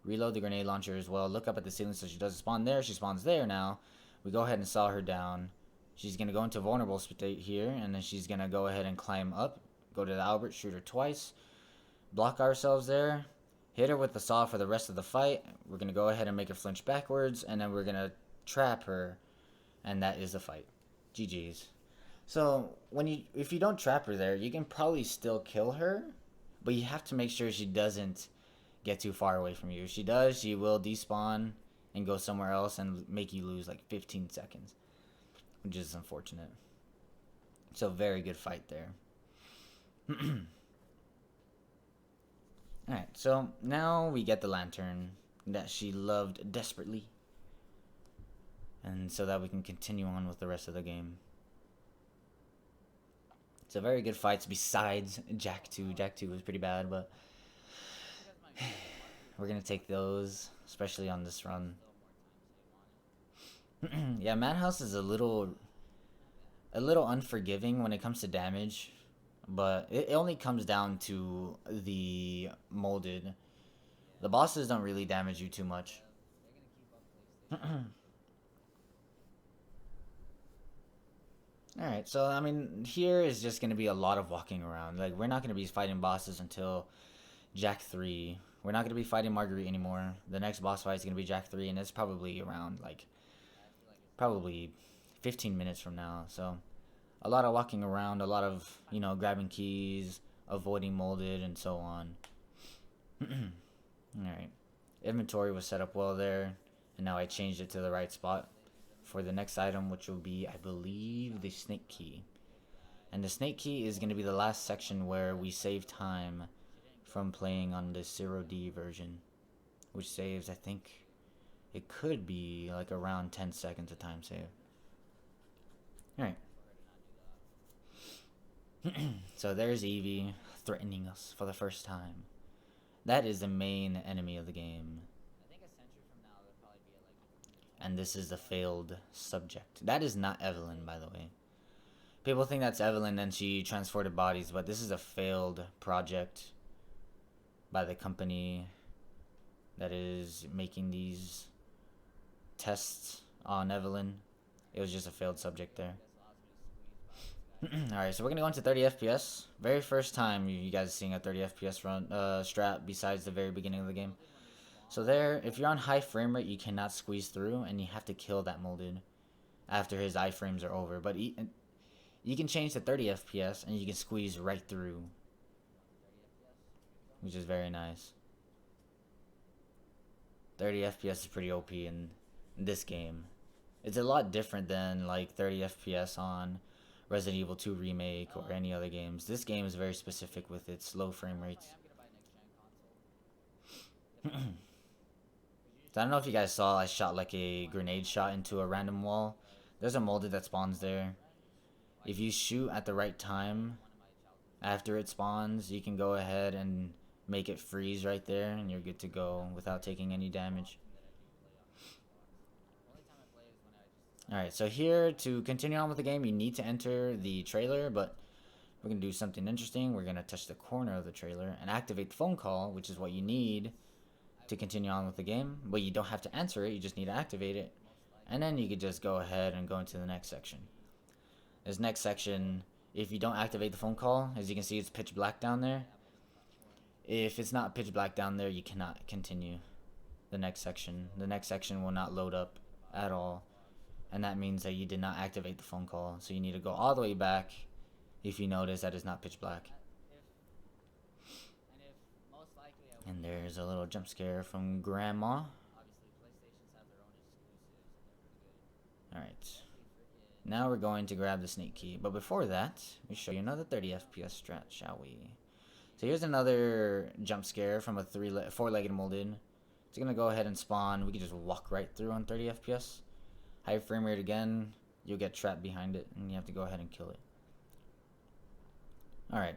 Speaker 1: Reload the grenade launcher as well. Look up at the ceiling so she doesn't spawn there. She spawns there now. We go ahead and saw her down. She's going to go into vulnerable state here. And then she's going to go ahead and climb up. Go to the Albert. Shoot her twice. Block ourselves there. Hit her with the saw for the rest of the fight. We're going to go ahead and make her flinch backwards. And then we're going to trap her. And that is the fight. GG's. So, if you don't trap her there, you can probably still kill her. But you have to make sure she doesn't get too far away from you. If she does, she will despawn and go somewhere else and make you lose like 15 seconds. Which is unfortunate. So, very good fight there. Alright, so now we get the lantern that she loved desperately. And so that we can continue on with the rest of the game. It's a very good fight besides Jak 2. Jak 2 was pretty bad, but we're going to take those, especially on this run. Yeah, Madhouse is a little unforgiving when it comes to damage, but it only comes down to the molded. The bosses don't really damage you too much. Alright, so, I mean, here is just going to be a lot of walking around. Like, we're not going to be fighting bosses until Jak 3. We're not going to be fighting Marguerite anymore. The next boss fight is going to be Jak 3, and it's probably around, like, probably 15 minutes from now. So, a lot of walking around, a lot of, you know, grabbing keys, avoiding molded, and so on. Alright. Inventory was set up well there, and now I changed it to the right spot for the next item, which will be, I believe, the snake key. And the snake key is going to be the last section where we save time from playing on the 0D version, which saves, I think, it could be like around 10 seconds of time save. Alright. So there's Evie threatening us for the first time. That is the main enemy of the game. And this is the failed subject. That is not Evelyn, by the way. People think that's Evelyn and she transported bodies, but this is a failed project by the company that is making these tests on Evelyn. It was just a failed subject there. Alright, so we're gonna go into 30 FPS. Very first time you guys are seeing a 30 FPS run strat besides the very beginning of the game. So there, if you're on high frame rate, you cannot squeeze through, and you have to kill that molded after his iframes are over. But you can change to 30 FPS, and you can squeeze right through, which is very nice. 30 FPS is pretty OP in this game. It's a lot different than like 30 FPS on Resident Evil 2 Remake or any other games. This game is very specific with its low frame rates. So I don't know if you guys saw, I shot like a grenade shot into a random wall. There's a molded that spawns there. If you shoot at the right time after it spawns, you can go ahead and make it freeze right there, and you're good to go without taking any damage. Alright, so here, to continue on with the game, you need to enter the trailer, but we're going to do something interesting. We're going to touch the corner of the trailer and activate the phone call, which is what you need to continue on with the game. But you don't have to answer it, you just need to activate it. And then you could just go ahead and go into the next section. This next section, if you don't activate the phone call, as you can see, it's pitch black down there. If it's not pitch black down there, you cannot continue the next section. The next section will not load up at all. And that means that you did not activate the phone call. So you need to go all the way back if you notice that it's not pitch black. And there's a little jump scare from Grandma. Alright. Now we're going to grab the snake key. But before that, we show you another 30 FPS strat, shall we? So here's another jump scare from a four-legged molded. It's going to go ahead and spawn. We can just walk right through on 30 FPS. High frame rate again. You'll get trapped behind it, and you have to go ahead and kill it. Alright.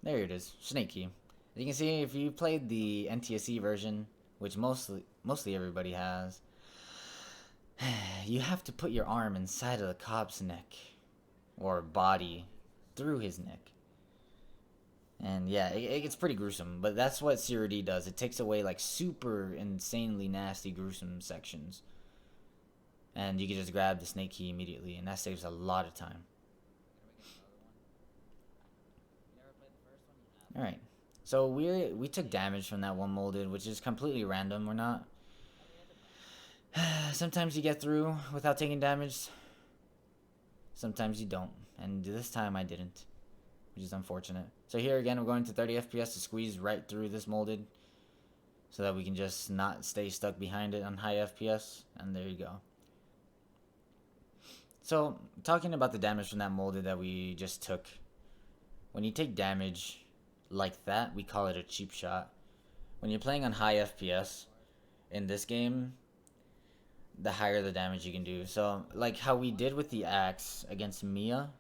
Speaker 1: There it is. Snake key. As you can see, if you played the NTSC version, which mostly everybody has, you have to put your arm inside of the cop's neck or body through his neck. And yeah, it gets pretty gruesome, but that's what Zero D does. It takes away like super insanely nasty gruesome sections. And you can just grab the snake key immediately, and that saves a lot of time. Alright. So we took damage from that one molded, which is completely random. We're not... Sometimes you get through without taking damage. Sometimes you don't. And this time I didn't, which is unfortunate. So here again, we're going to 30 FPS to squeeze right through this molded so that we can just not stay stuck behind it on high FPS. And there you go. So, talking about the damage from that molded that we just took. When you take damage like that, we call it a cheap shot. When you're playing on high FPS in this game, the higher the damage you can do. So, like how we did with the axe against Mia,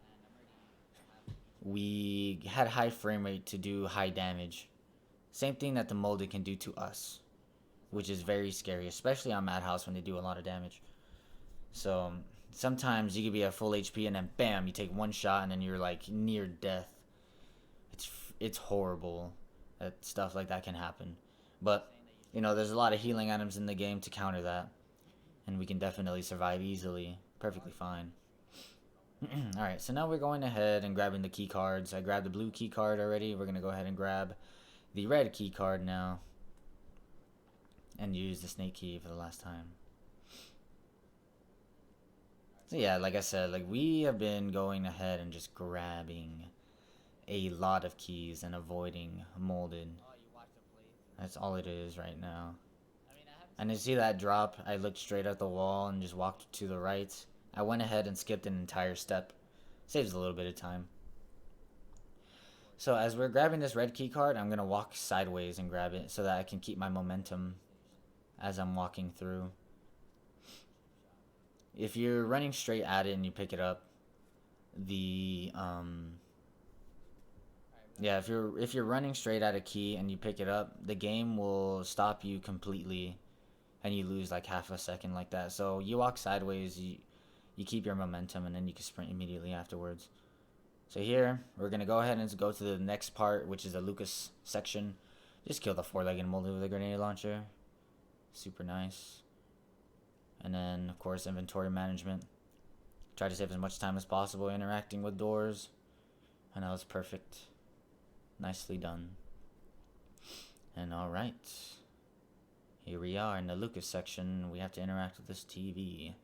Speaker 1: we had high frame rate to do high damage. Same thing that the molded can do to us, which is very scary, especially on Madhouse when they do a lot of damage. So, sometimes you could be at full HP and then bam, you take one shot and then you're like near death. It's horrible that stuff like that can happen. But, you know, there's a lot of healing items in the game to counter that. And we can definitely survive easily. Perfectly fine. Alright, so now we're going ahead and grabbing the key cards. I grabbed the blue key card already. We're going to go ahead and grab the red key card now. And use the snake key for the last time. So yeah, like I said, like we have been going ahead and just grabbing a lot of keys and avoiding molded. That's all it is right now. And you see that drop? I looked straight at the wall and just walked to the right. I went ahead and skipped an entire step. Saves a little bit of time. So as we're grabbing this red key card, I'm going to walk sideways and grab it so that I can keep my momentum as I'm walking through. If you're running straight at it and you pick it up, if you're running straight at a key and you pick it up, the game will stop you completely and you lose like half a second like that. So you walk sideways, you keep your momentum, and then you can sprint immediately afterwards. So here, we're going to go ahead and go to the next part, which is the Lucas section. Just kill the four-legged molded with a grenade launcher. Super nice. And then, of course, inventory management. Try to save as much time as possible interacting with doors. And that was perfect. Nicely done. And alright. Here we are in the Lucas section. We have to interact with this TV.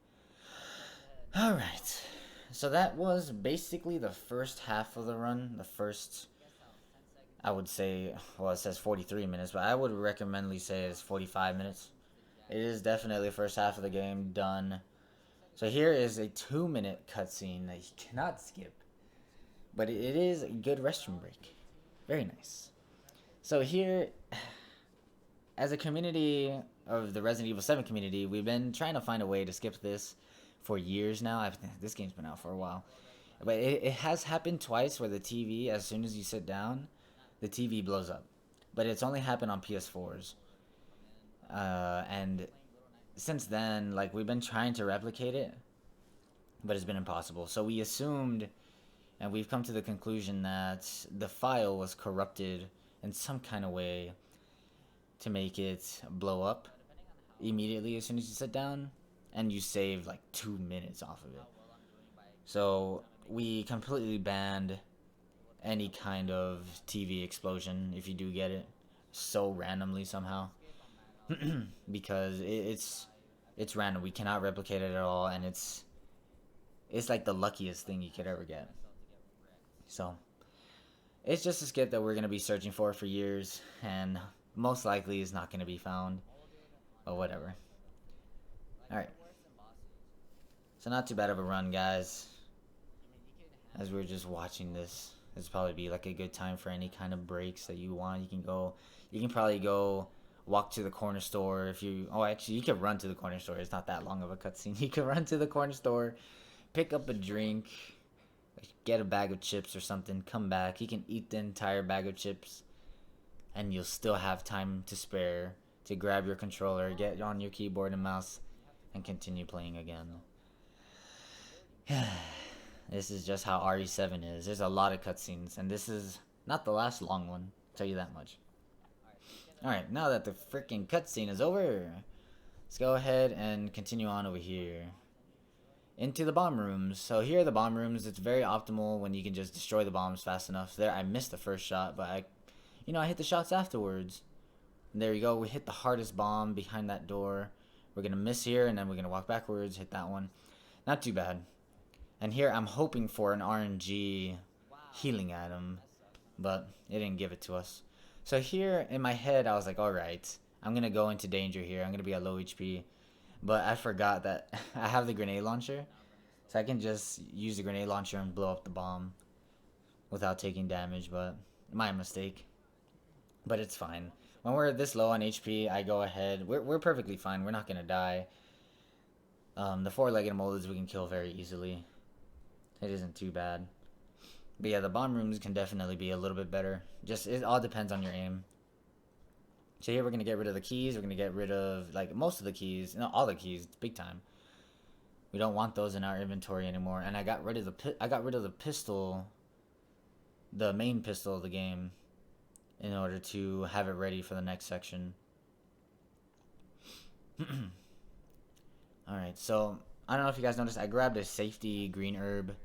Speaker 1: Alright. So that was basically the first half of the run. The first, I would say, well, it says 43 minutes, but I would recommendly say it's 45 minutes. It is definitely the first half of the game done. So here is a 2-minute cutscene that you cannot skip. But it is a good restroom break. Very nice. So here, as a community of the Resident Evil 7 community, we've been trying to find a way to skip this for years now. This game's been out for a while. But it has happened twice where the TV, as soon as you sit down, the TV blows up. But it's only happened on PS4s. And since then, like, we've been trying to replicate it, but it's been impossible. So we assumed, and we've come to the conclusion that the file was corrupted in some kind of way to make it blow up immediately as soon as you sit down, and you save like 2 minutes off of it. So we completely banned any kind of TV explosion if you do get it so randomly somehow. Because it's random. We cannot replicate it at all, and it's like the luckiest thing you could ever get. So it's just a skip that we're going to be searching for years, and most likely is not going to be found, but whatever. Alright, So not too bad of a run, guys. As we're just watching this, this probably be like a good time for any kind of breaks that you want. You can probably go walk to the corner store if you. Oh, actually, you can run to the corner store. It's not that long of a cutscene. You can run to the corner store, pick up a drink, get a bag of chips or something, come back. You can eat the entire bag of chips, and you'll still have time to spare to grab your controller, get on your keyboard and mouse, and continue playing again. This is just how RE7 is. There's a lot of cutscenes, and this is not the last long one, I'll tell you that much. Alright, now that the freaking cutscene is over, let's go ahead and continue on over here. Into the bomb rooms. So here are the bomb rooms. It's very optimal when you can just destroy the bombs fast enough. There, I missed the first shot, but I hit the shots afterwards. And there you go. We hit the hardest bomb behind that door. We're going to miss here, and then we're going to walk backwards, hit that one. Not too bad. And here I'm hoping for an RNG healing item, but it didn't give it to us. So here in my head, I was like, alright, I'm going to go into danger here. I'm going to be at low HP. But I forgot that I have the grenade launcher. So I can just use the grenade launcher and blow up the bomb without taking damage, but my mistake. But it's fine. When we're this low on HP, I go ahead. We're perfectly fine. We're not going to die. The four-legged molds we can kill very easily. It isn't too bad. But yeah, the bomb rooms can definitely be a little bit better. Just, it all depends on your aim. So here we're going to get rid of the keys. We're going to get rid of, like, most of the keys. No, all the keys. Big time. We don't want those in our inventory anymore. And I got rid of the pistol. The main pistol of the game. In order to have it ready for the next section. Alright, so I don't know if you guys noticed. I grabbed a safety green herb.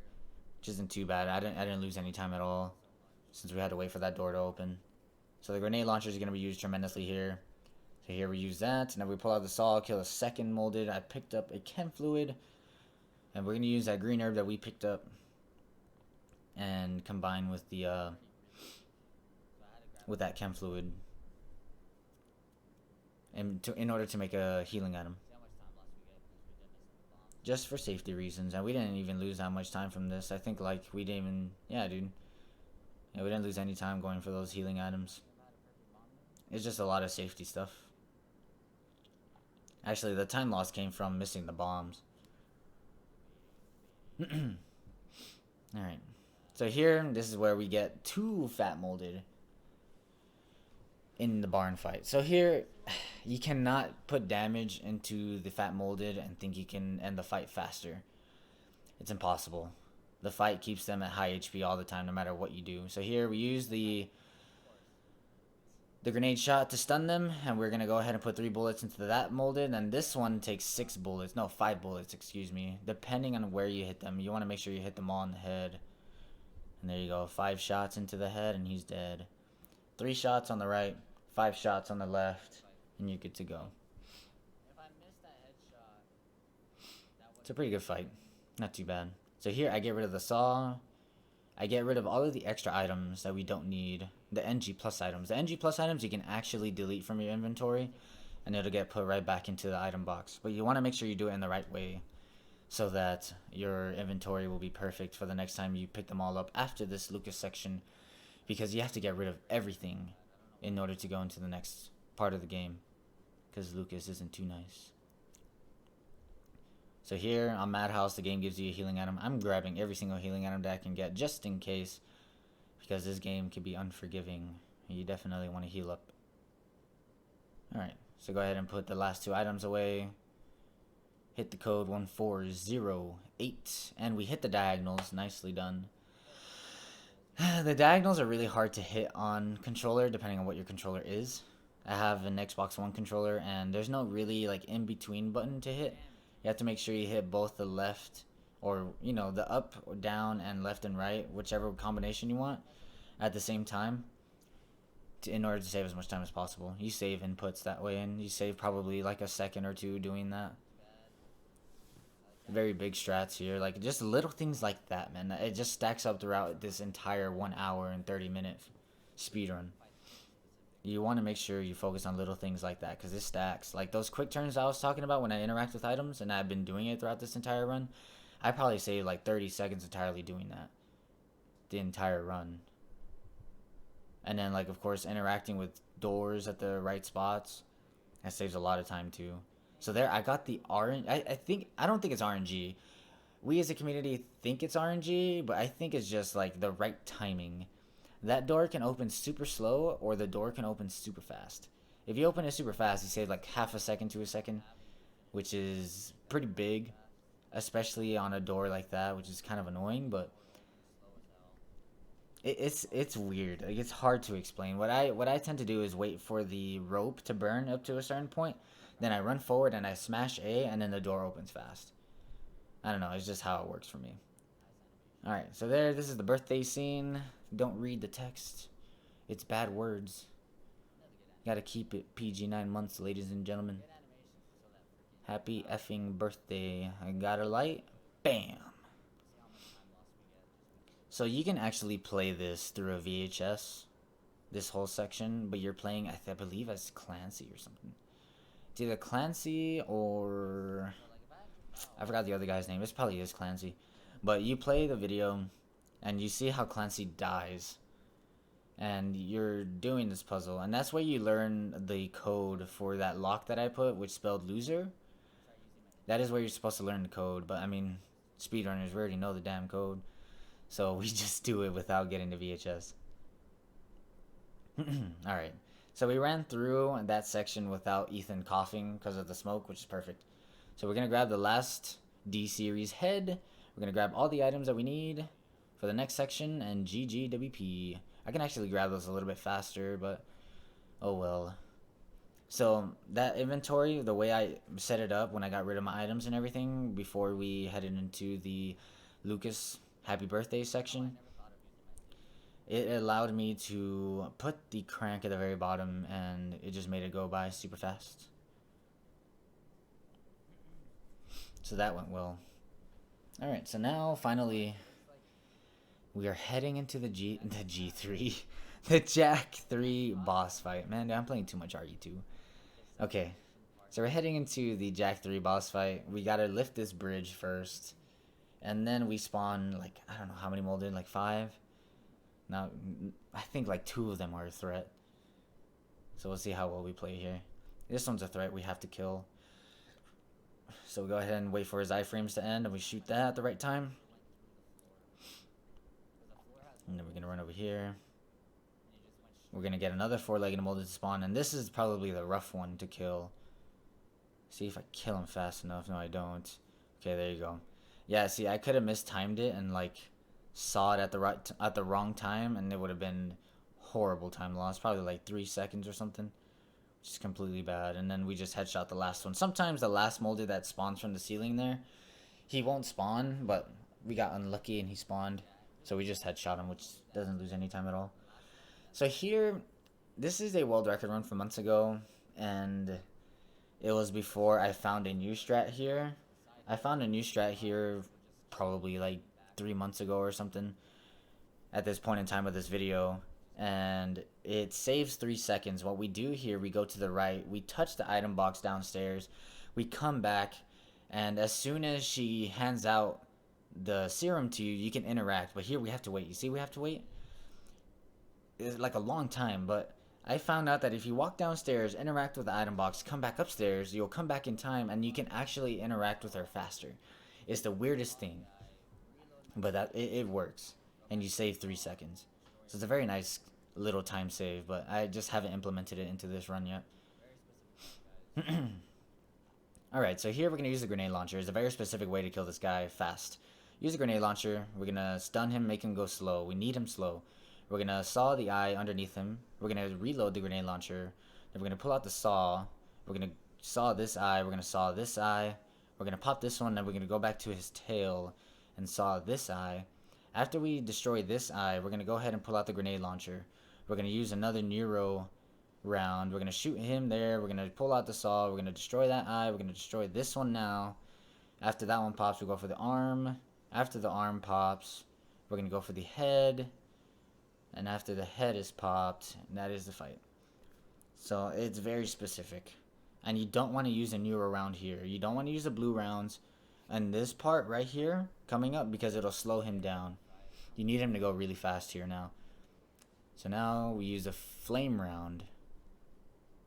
Speaker 1: Which isn't too bad. I didn't lose any time at all. Since we had to wait for that door to open. So the grenade launcher is going to be used tremendously here. So here we use that. And then we pull out the saw, kill a second molded. I picked up a chem fluid. And we're going to use that green herb that we picked up. And combine with the with that chem fluid. In order to make a healing item. Just for safety reasons. And we didn't even lose that much time from this. I think like we didn't even... Yeah, dude. Yeah, we didn't lose any time going for those healing items. It's just a lot of safety stuff. Actually, the time loss came from missing the bombs. Alright. So here, this is where we get 2 fat molded in the barn fight. So here, you cannot put damage into the fat molded and think you can end the fight faster. It's impossible. The fight keeps them at high HP all the time, no matter what you do. So here, we use the grenade shot to stun them, and we're going to go ahead and put 3 bullets into that molded, and this one takes 6 bullets. No, 5 bullets, excuse me. Depending on where you hit them, you want to make sure you hit them all in the head. And there you go, 5 shots into the head, and he's dead. 3 shots on the right, 5 shots on the left, and you're good to go. It's a pretty good fight. Not too bad. So here, I get rid of the saw. I get rid of all of the extra items that we don't need. The NG plus items. The NG plus items you can actually delete from your inventory, and it'll get put right back into the item box. But you want to make sure you do it in the right way, so that your inventory will be perfect for the next time you pick them all up after this Lucas section, because you have to get rid of everything in order to go into the next part of the game, because Lucas isn't too nice. So here on Madhouse, the game gives you a healing item. I'm grabbing every single healing item that I can get just in case, because this game can be unforgiving. You definitely want to heal up. Alright, so go ahead and put the last 2 items away. Hit the code 1408, and we hit the diagonals. Nicely done. The diagonals are really hard to hit on controller, depending on what your controller is. I have an Xbox One controller, and there's no really like in-between button to hit. You have to make sure you hit both the left, or the up or down and left and right, whichever combination you want, at the same time, in order to save as much time as possible. You save inputs that way, and you save probably like a second or 2 doing that. Very big strats here, like just little things like that, man. It just stacks up throughout this entire 1 hour and 30 minute speedrun. You want to make sure you focus on little things like that because it stacks. Like those quick turns I was talking about when I interact with items, and I've been doing it throughout this entire run. I probably saved like 30 seconds entirely doing that. The entire run. And then, like, of course, interacting with doors at the right spots. That saves a lot of time too. So there, I got the RNG. I don't think it's RNG. We as a community think it's RNG, but I think it's just like the right timing. That door can open super slow, or the door can open super fast. If you open it super fast, you save like half a second to a second, which is pretty big, especially on a door like that, which is kind of annoying. But it's weird. Like, it's hard to explain. What I tend to do is wait for the rope to burn up to a certain point, then I run forward and I smash A, and then the door opens fast. I don't know. It's just how it works for me. All right, so there. This is the birthday scene. Don't read the text. It's bad words. Gotta keep it PG 9 months, ladies and gentlemen. Happy effing birthday. I got a light. Bam. So you can actually play this through a VHS, this whole section, but you're playing, I believe, as Clancy or something. It's either Clancy or I forgot the other guy's name. It probably is Clancy. But you play the video, and you see how Clancy dies. And you're doing this puzzle. And that's where you learn the code for that lock that I put, which spelled loser. That is where you're supposed to learn the code. But, I mean, speedrunners, we already know the damn code. So we just do it without getting the VHS. Alright. So we ran through that section without Ethan coughing because of the smoke, which is perfect. So we're going to grab the last D-Series head. We're going to grab all the items that we need for the next section, and GGWP. I can actually grab those a little bit faster, but oh well. So that inventory, the way I set it up when I got rid of my items and everything before we headed into the Lucas Happy Birthday section, it allowed me to put the crank at the very bottom, and it just made it go by super fast. So that went well. Alright, so now finally we are heading into the G3, the Jack 3 boss fight. Man, I'm playing too much RE2. Okay, so we're heading into the Jack 3 boss fight. We gotta lift this bridge first, and then we spawn, like, I don't know how many molded, like 5? Now, I think like 2 of them are a threat. So we'll see how well we play here. This one's a threat we have to kill. So we go ahead and wait for his iframes to end, and we shoot that at the right time. And then we're going to run over here. We're going to get another 4-legged molded to spawn, and this is probably the rough one to kill. See if I kill him fast enough. No, I don't. Okay, there you go. Yeah, see, I could have mistimed it and, like, saw it at the wrong time, and it would have been horrible time loss. Probably like 3 seconds or something. Which is completely bad. And then we just headshot the last one. Sometimes the last molded that spawns from the ceiling there, he won't spawn, but we got unlucky and he spawned. So we just headshot him, which doesn't lose any time at all. So here, this is a world record run from months ago, and it was before I found a new strat here. I found a new strat here probably like 3 months ago or something at this point in time of this video, and it saves 3 seconds. What we do here, we go to the right, we touch the item box downstairs, we come back, and as soon as she hands out the serum to you, you can interact. But here we have to wait. You see, we have to wait. It's like a long time, but I found out that if you walk downstairs, interact with the item box, come back upstairs, you'll come back in time, and you can actually interact with her faster. It's the weirdest thing, but that it works, and you save 3 seconds. So it's a very nice little time save, but I just haven't implemented it into this run yet. Alright, so here we're going to use the grenade launcher. It's a very specific way to kill this guy fast. Use the grenade launcher. We're going to stun him, make him go slow. We need him slow. We're going to saw the eye underneath him. We're going to reload the grenade launcher. Then we're going to pull out the saw. We're going to saw this eye. We're going to saw this eye. We're going to pop this one. Then we're going to go back to his tail and saw this eye. After we destroy this eye, we're going to go ahead and pull out the grenade launcher. We're going to use another Neuro round. We're going to shoot him there. We're going to pull out the saw. We're going to destroy that eye. We're going to destroy this one now. After that one pops, we go for the arm. After the arm pops, we're going to go for the head. And after the head is popped, that is the fight. So it's very specific. And you don't want to use a newer round here. You don't want to use the blue rounds. And this part right here coming up because it'll slow him down. You need him to go really fast here now. So now we use a flame round.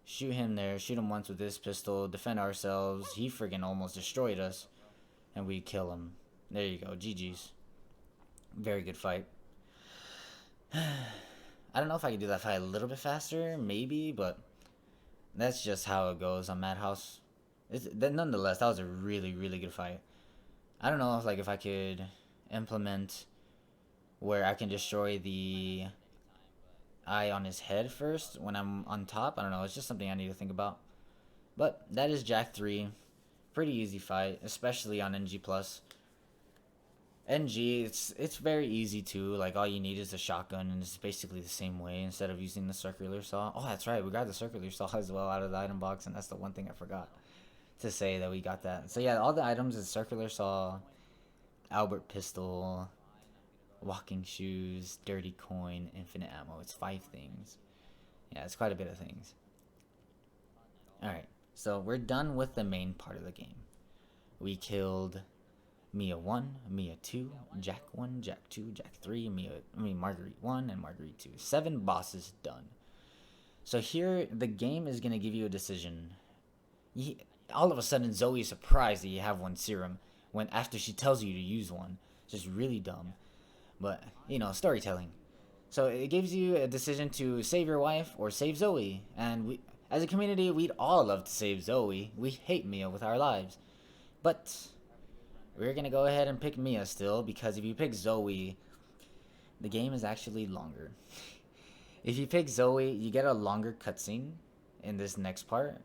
Speaker 1: Shoot him there. Shoot him once with this pistol. Defend ourselves. He friggin' almost destroyed us. And we kill him. There you go. GG's. Very good fight. I don't know if I could do that fight a little bit faster. Maybe, but that's just how it goes on Madhouse. Nonetheless, that was a really, really good fight. I don't know if I could implement where I can destroy the eye on his head first when I'm on top. I don't know. It's just something I need to think about. But that is Jack 3. Pretty easy fight, especially on NG+. NG, it's very easy too. Like, all you need is a shotgun, and it's basically the same way instead of using the circular saw. Oh, that's right. We got the circular saw as well out of the item box, and that's the one thing I forgot to say that we got that. So yeah, all the items is circular saw, Albert pistol, walking shoes, dirty coin, infinite ammo. It's 5 things. Yeah, it's quite a bit of things. Alright, so we're done with the main part of the game. We killed Mia 1, Mia 2, Jack 1, Jack 2, Jack 3, Marguerite 1, and Marguerite 2. 7 bosses done. So here, the game is going to give you a decision. All of a sudden, Zoe is surprised that you have 1 serum when after she tells you to use one. It's just really dumb. But, you know, storytelling. So it gives you a decision to save your wife or save Zoe. And we, as a community, we'd all love to save Zoe. We hate Mia with our lives. But we're going to go ahead and pick Mia still, because if you pick Zoe, the game is actually longer. If you pick Zoe, you get a longer cutscene in this next part.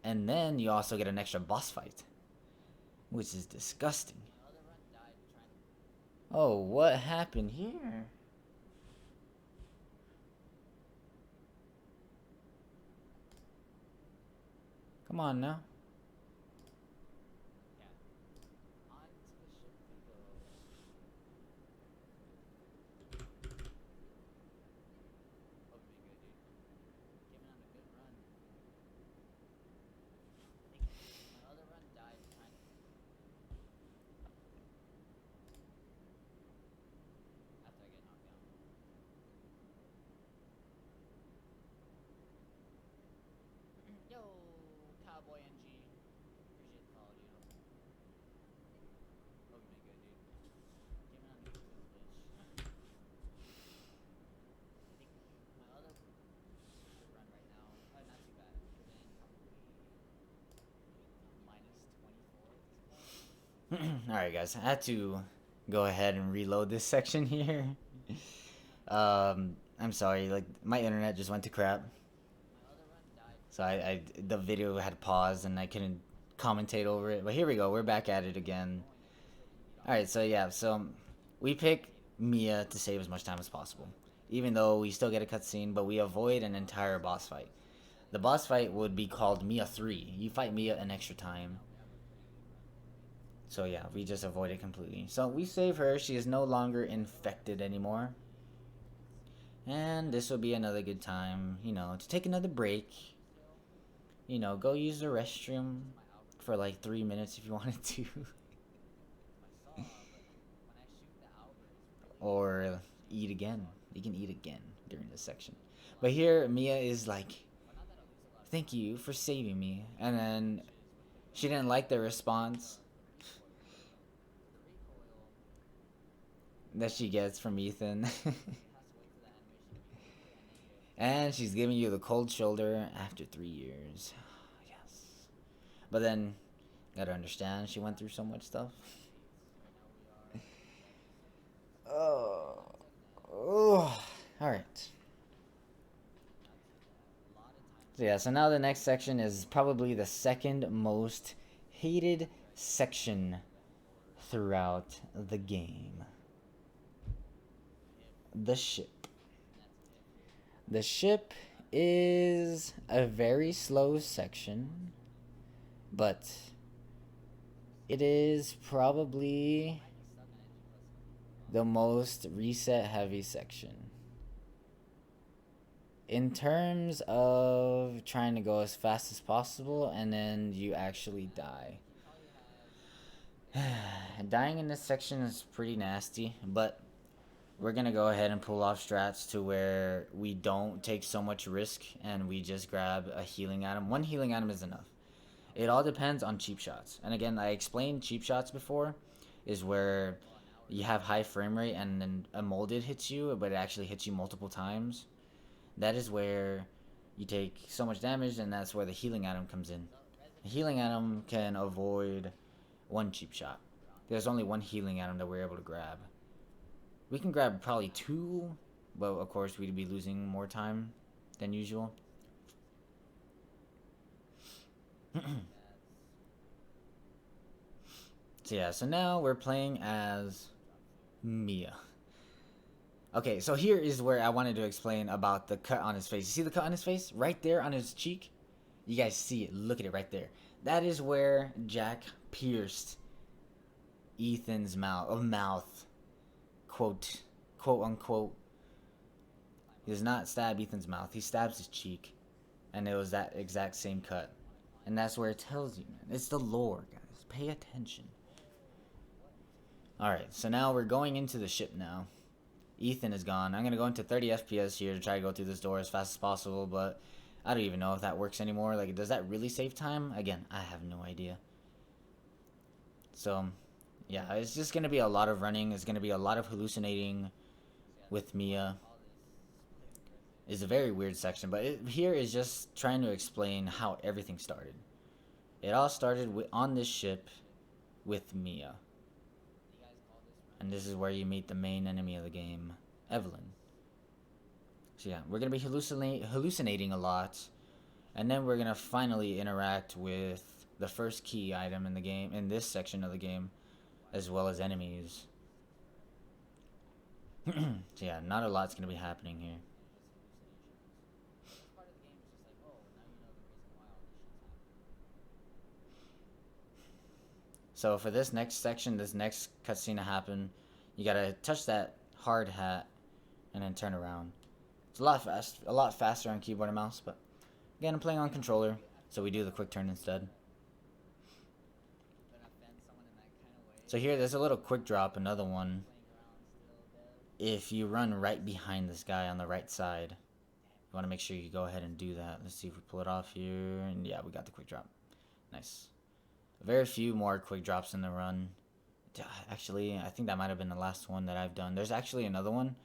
Speaker 1: And then you also get an extra boss fight, which is disgusting. Oh, what happened here? Come on now. Yo, Cowboy NG. Appreciate the follow, dude. Hope you been good, dude. Giving on the glitch. I think my other run right now, not too bad. Minus 24 at this point. Alright, guys. I had to go ahead and reload this section here. I'm sorry. Like, my internet just went to crap. So the video had paused and I couldn't commentate over it. But here we go. We're back at it again. Alright, so yeah. So we pick Mia to save as much time as possible. Even though we still get a cutscene, but we avoid an entire boss fight. The boss fight would be called Mia 3. You fight Mia an extra time. So yeah, we just avoid it completely. So we save her. She is no longer infected anymore. And this will be another good time, you know, to take another break. You know, go use the restroom for like 3 minutes if you wanted to. Or eat again. You can eat again during this section. But here, Mia is like, thank you for saving me. And then she didn't like the response that she gets from Ethan. And she's giving you the cold shoulder after 3 years. Yes. But then, gotta understand, she went through so much stuff. Oh. Alright. So yeah, so now the next section is probably the second most hated section throughout the game. The ship. The ship is a very slow section, but it is probably the most reset heavy section. In terms of trying to go as fast as possible and then you actually die. Dying in this section is pretty nasty, but we're gonna go ahead and pull off strats to where we don't take so much risk and we just grab a healing item. One healing item is enough. It all depends on cheap shots. And again, I explained cheap shots before, is where you have high frame rate and then a molded hits you, but it actually hits you multiple times. That is where you take so much damage, and that's where the healing item comes in. The healing item can avoid one cheap shot. There's only one healing item that we're able to grab. We can grab probably two, but of course we'd be losing more time than usual. So yeah, so now we're playing as Mia. Okay, so here is where I wanted to explain about the cut on his face. You see the cut on his face? Right there on his cheek? You guys see it. Look at it right there. That is where Jack pierced Ethan's mouth. Quote unquote. He does not stab Ethan's mouth. He stabs his cheek. And it was that exact same cut. And that's where it tells you, man. It's the lore, guys. Pay attention. Alright, so now we're going into the ship now. Ethan is gone. I'm going to go into 30 FPS here to try to go through this door as fast as possible, but I don't even know if that works anymore. Like, does that really save time? Again, I have no idea. So, yeah, it's just going to be a lot of running. It's going to be a lot of hallucinating with Mia. It's a very weird section, but here is just trying to explain how everything started. It all started on this ship with Mia. And this is where you meet the main enemy of the game, Evelyn. So yeah, we're going to be hallucinating a lot. And then we're going to finally interact with the first key item in the game, in this section of the game, as well as enemies. So yeah, not a lot's going to be happening here. So for this next section, this next cutscene to happen, you gotta touch that hard hat and then turn around. It's a lot faster on keyboard and mouse, but again, I'm playing on controller, so we do the quick turn instead. So here, there's a little quick drop, another one. If you run right behind this guy on the right side, you want to make sure you go ahead and do that. Let's see if we pull it off here, and yeah, we got the quick drop. Nice. Very few more quick drops in the run. Actually, I think that might have been the last one that I've done. There's actually another one,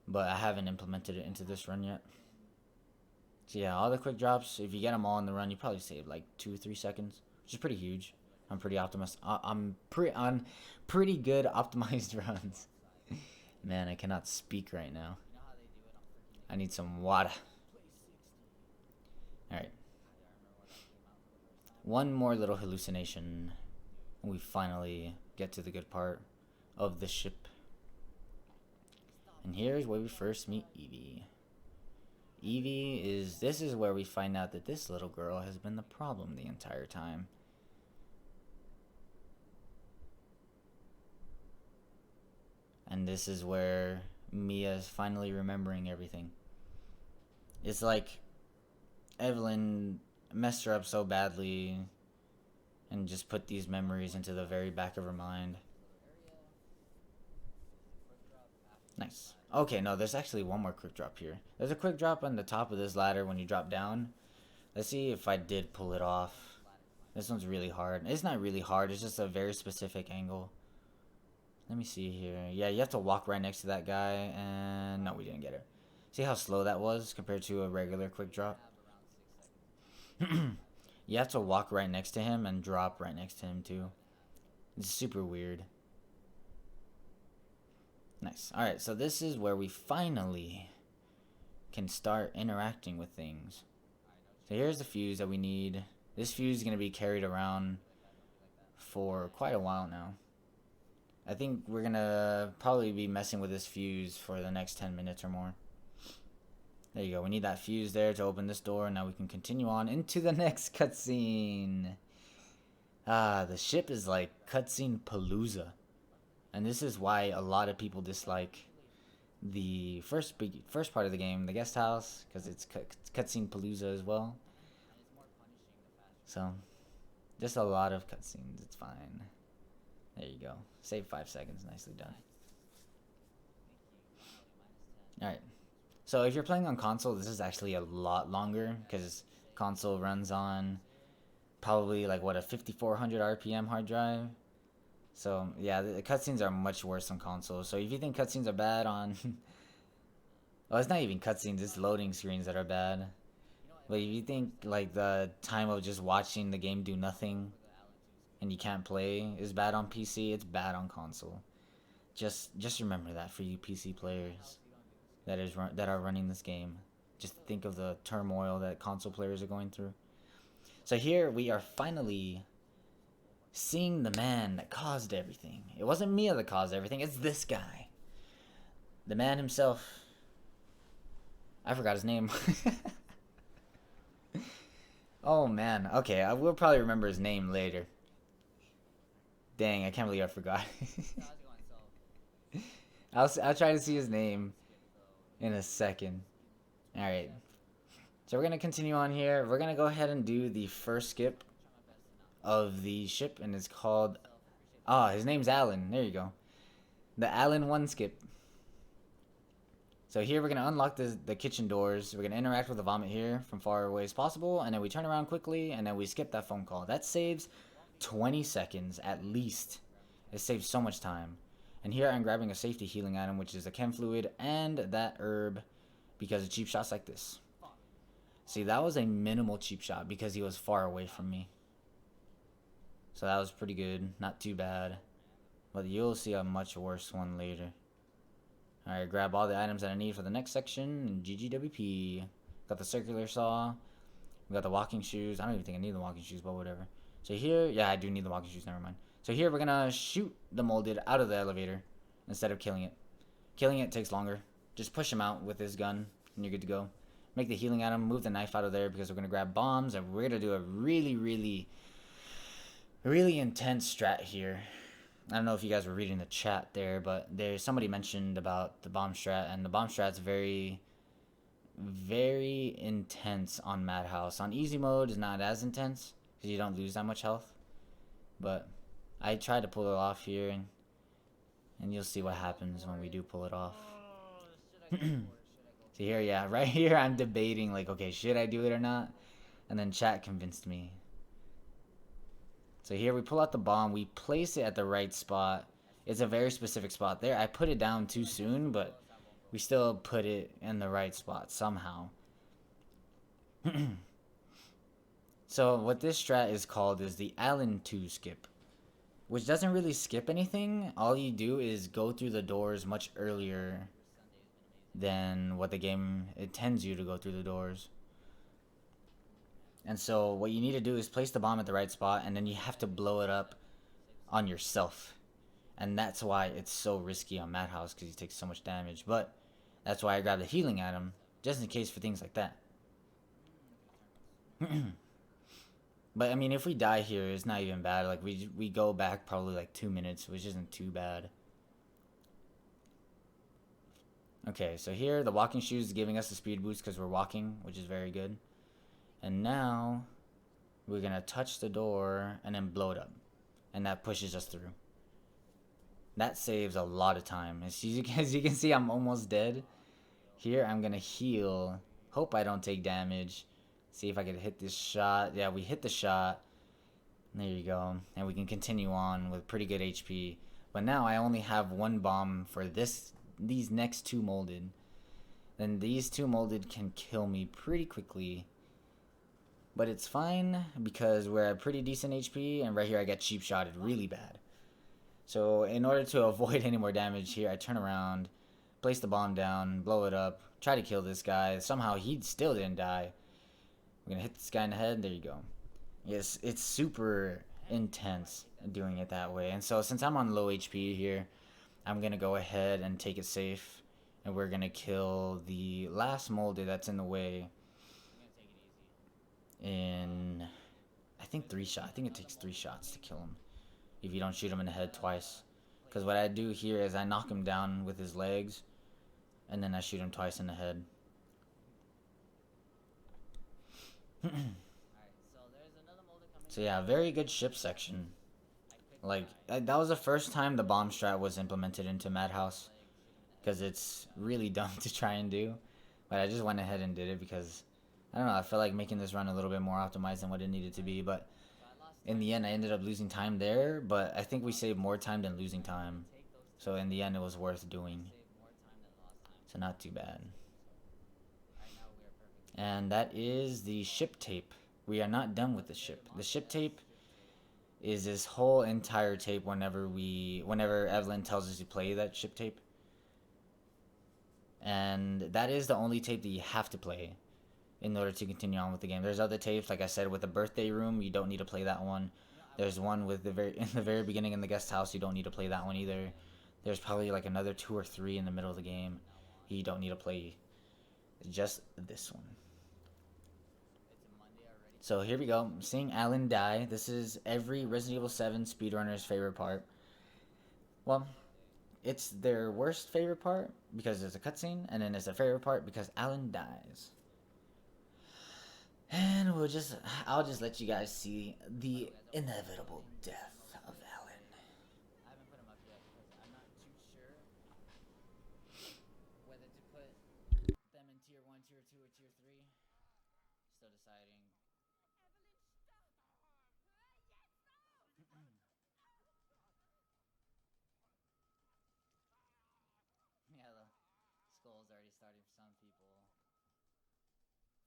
Speaker 1: but I haven't implemented it into this run yet. So yeah, all the quick drops, if you get them all in the run, you probably save like 2-3 seconds, which is pretty huge. I'm pretty optimistic. I'm on pretty good optimized runs. Man, I cannot speak right now. I need some water. Alright. One more little hallucination, and we finally get to the good part of the ship. And here's where we first meet Evie. This is where we find out that this little girl has been the problem the entire time. And this is where Mia is finally remembering everything. It's like Evelyn messed her up so badly and just put these memories into the very back of her mind. Nice. Okay, no, there's actually one more quick drop here. There's a quick drop on the top of this ladder when you drop down. Let's see if I did pull it off. This one's really hard. It's not really hard, it's just a very specific angle. Let me see here. Yeah, you have to walk right next to that guy, and no, we didn't get it. See how slow that was compared to a regular quick drop? You have to walk right next to him and drop right next to him too. It's super weird. Nice. Alright, so this is where we finally can start interacting with things. So here's the fuse that we need. This fuse is going to be carried around for quite a while now. I think we're going to probably be messing with this fuse for the next 10 minutes or more. There you go. We need that fuse there to open this door. Now we can continue on into the next cutscene. The ship is like cutscene palooza. And this is why a lot of people dislike the first part of the game, the guest house, because it's cutscene palooza as well. So just a lot of cutscenes. It's fine. There you go. Save 5 seconds. Nicely done. All right. So if you're playing on console, this is actually a lot longer because console runs on probably like what, a 5400 RPM hard drive. So yeah, the cutscenes are much worse on console. So if you think cutscenes are bad on, well, it's not even cutscenes; it's loading screens that are bad. But if you think like the time of just watching the game do nothing and you can't play is bad on PC, it's bad on console. Just remember that for you PC players that are running this game. Just think of the turmoil that console players are going through. So here we are finally seeing the man that caused everything. It wasn't Mia that caused everything, it's this guy. The man himself. I forgot his name. Oh man, okay, I will probably remember his name later. Dang, I can't believe I forgot. I'll try to see his name in a second. Alright. So we're going to continue on here. We're going to go ahead and do the first skip of the ship, and it's called... Ah, his name's Alan. There you go. The Alan 1 skip. So here we're going to unlock the kitchen doors. We're going to interact with the vomit here from far away as possible, and then we turn around quickly, and then we skip that phone call. That saves 20 seconds at least. It saves so much time. And here I'm grabbing a safety healing item, which is a chem fluid and that herb, because of cheap shots like this. See, that was a minimal cheap shot because he was far away from me. So that was pretty good. Not too bad. But you'll see a much worse one later. Alright, grab all the items that I need for the next section. And GGWP. Got the circular saw. We got the walking shoes. I don't even think I need the walking shoes, but whatever. So here, yeah, I do need the walking shoes. Never mind. So here we're going to shoot the molded out of the elevator instead of killing it. Killing it takes longer. Just push him out with his gun and you're good to go. Make the healing item, move the knife out of there because we're going to grab bombs, and we're going to do a really, really, really intense strat here. I don't know if you guys were reading the chat there, but somebody mentioned about the bomb strat, and the bomb strat's very, very intense on Madhouse. On easy mode, it's not as intense because you don't lose that much health. But I tried to pull it off here, and you'll see what happens when we do pull it off. So here, yeah, right here I'm debating, like, okay, should I do it or not? And then chat convinced me. So here we pull out the bomb, we place it at the right spot. It's a very specific spot there. I put it down too soon, but we still put it in the right spot somehow. So what this strat is called is the Allen 2 skip, which doesn't really skip anything. All you do is go through the doors much earlier than what the game intends you to go through the doors. And so what you need to do is place the bomb at the right spot, and then you have to blow it up on yourself. And that's why it's so risky on Madhouse, because you take so much damage. But that's why I grabbed the healing item, just in case for things like that. But I mean, if we die here, it's not even bad. Like we go back probably like 2 minutes, which isn't too bad. Okay, so here the walking shoes is giving us the speed boost because we're walking, which is very good. And now we're gonna touch the door and then blow it up, and that pushes us through. That saves a lot of time. As you can see, I'm almost dead. Here I'm gonna heal. Hope I don't take damage. See if I can hit this shot. Yeah, we hit the shot. There you go. And we can continue on with pretty good HP. But now I only have one bomb for these next two molded. Then these two molded can kill me pretty quickly. But it's fine because we're at pretty decent HP, and right here I get cheap shotted really bad. So in order to avoid any more damage here, I turn around, place the bomb down, blow it up, try to kill this guy. Somehow he still didn't die. We're gonna hit this guy in the head. There you go. Yes, it's super intense doing it that way. And so since I'm on low HP here, I'm gonna go ahead and take it safe, and we're gonna kill the last molded that's in the way in, I think 3 shots. I think it takes 3 shots to kill him if you don't shoot him in the head twice. Because what I do here is I knock him down with his legs, and then I shoot him twice in the head. So yeah, very good ship section. Like, that was the first time the bomb strat was implemented into Madhouse, because it's really dumb to try and do. But I just went ahead and did it because, I don't know, I felt like making this run a little bit more optimized than what it needed to be. But in the end, I ended up losing time there, but I think we saved more time than losing time. So in the end, it was worth doing. So not too bad. And that is the ship tape. We are not done with the ship. The ship tape is this whole entire tape whenever Evelyn tells us to play that ship tape. And that is the only tape that you have to play in order to continue on with the game. There's other tapes, like I said, with the birthday room, you don't need to play that one. There's one with in the very beginning in the guest house, you don't need to play that one either. There's probably like another 2 or 3 in the middle of the game you don't need to play. Just this one. So here we go. Seeing Alan die. This is every Resident Evil 7 speedrunner's favorite part. Well, it's their worst favorite part because it's a cutscene, and then it's their favorite part because Alan dies. And I'll just let you guys see the inevitable death of Alan. I haven't put him up yet because I'm not too sure whether to put them in tier 1, tier 2, or tier 3. Still deciding. Yeah, the skull's already starting for some people.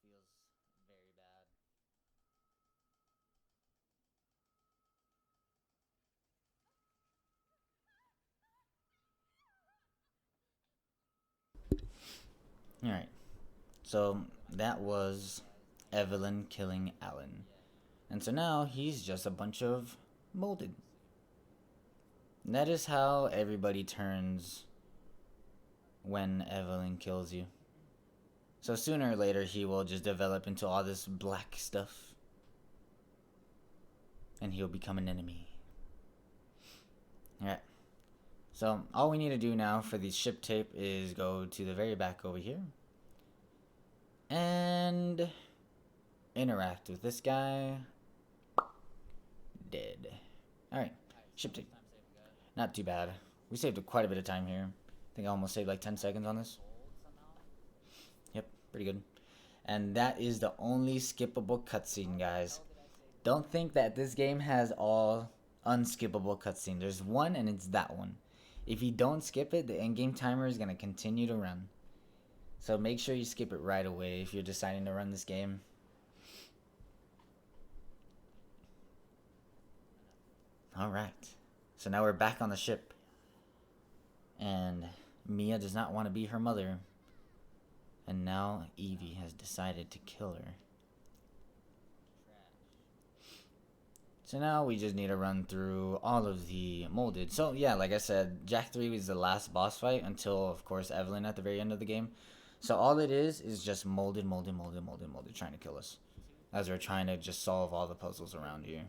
Speaker 1: Feels very bad. Alright, so that was Evelyn killing Alan. And so now he's just a bunch of molded. And that is how everybody turns when Evelyn kills you. So sooner or later he will just develop into all this black stuff. And he'll become an enemy. Alright. So all we need to do now for the ship tape is go to the very back over here. And interact with this guy. Dead. Alright. Ship tape. Not too bad. We saved quite a bit of time here. I think I almost saved like 10 seconds on this. Yep, pretty good. And that is the only skippable cutscene, guys. Don't think that this game has all unskippable cutscene. There's one, and it's that one. If you don't skip it, the in-game timer is going to continue to run. So make sure you skip it right away if you're deciding to run this game. Alright. So now we're back on the ship. And Mia does not want to be her mother. And now Evie has decided to kill her. So now we just need to run through all of the molded. So yeah, like I said, Jack 3 was the last boss fight until, of course, Evelyn at the very end of the game. So all it is just molded trying to kill us. As we're trying to just solve all the puzzles around here.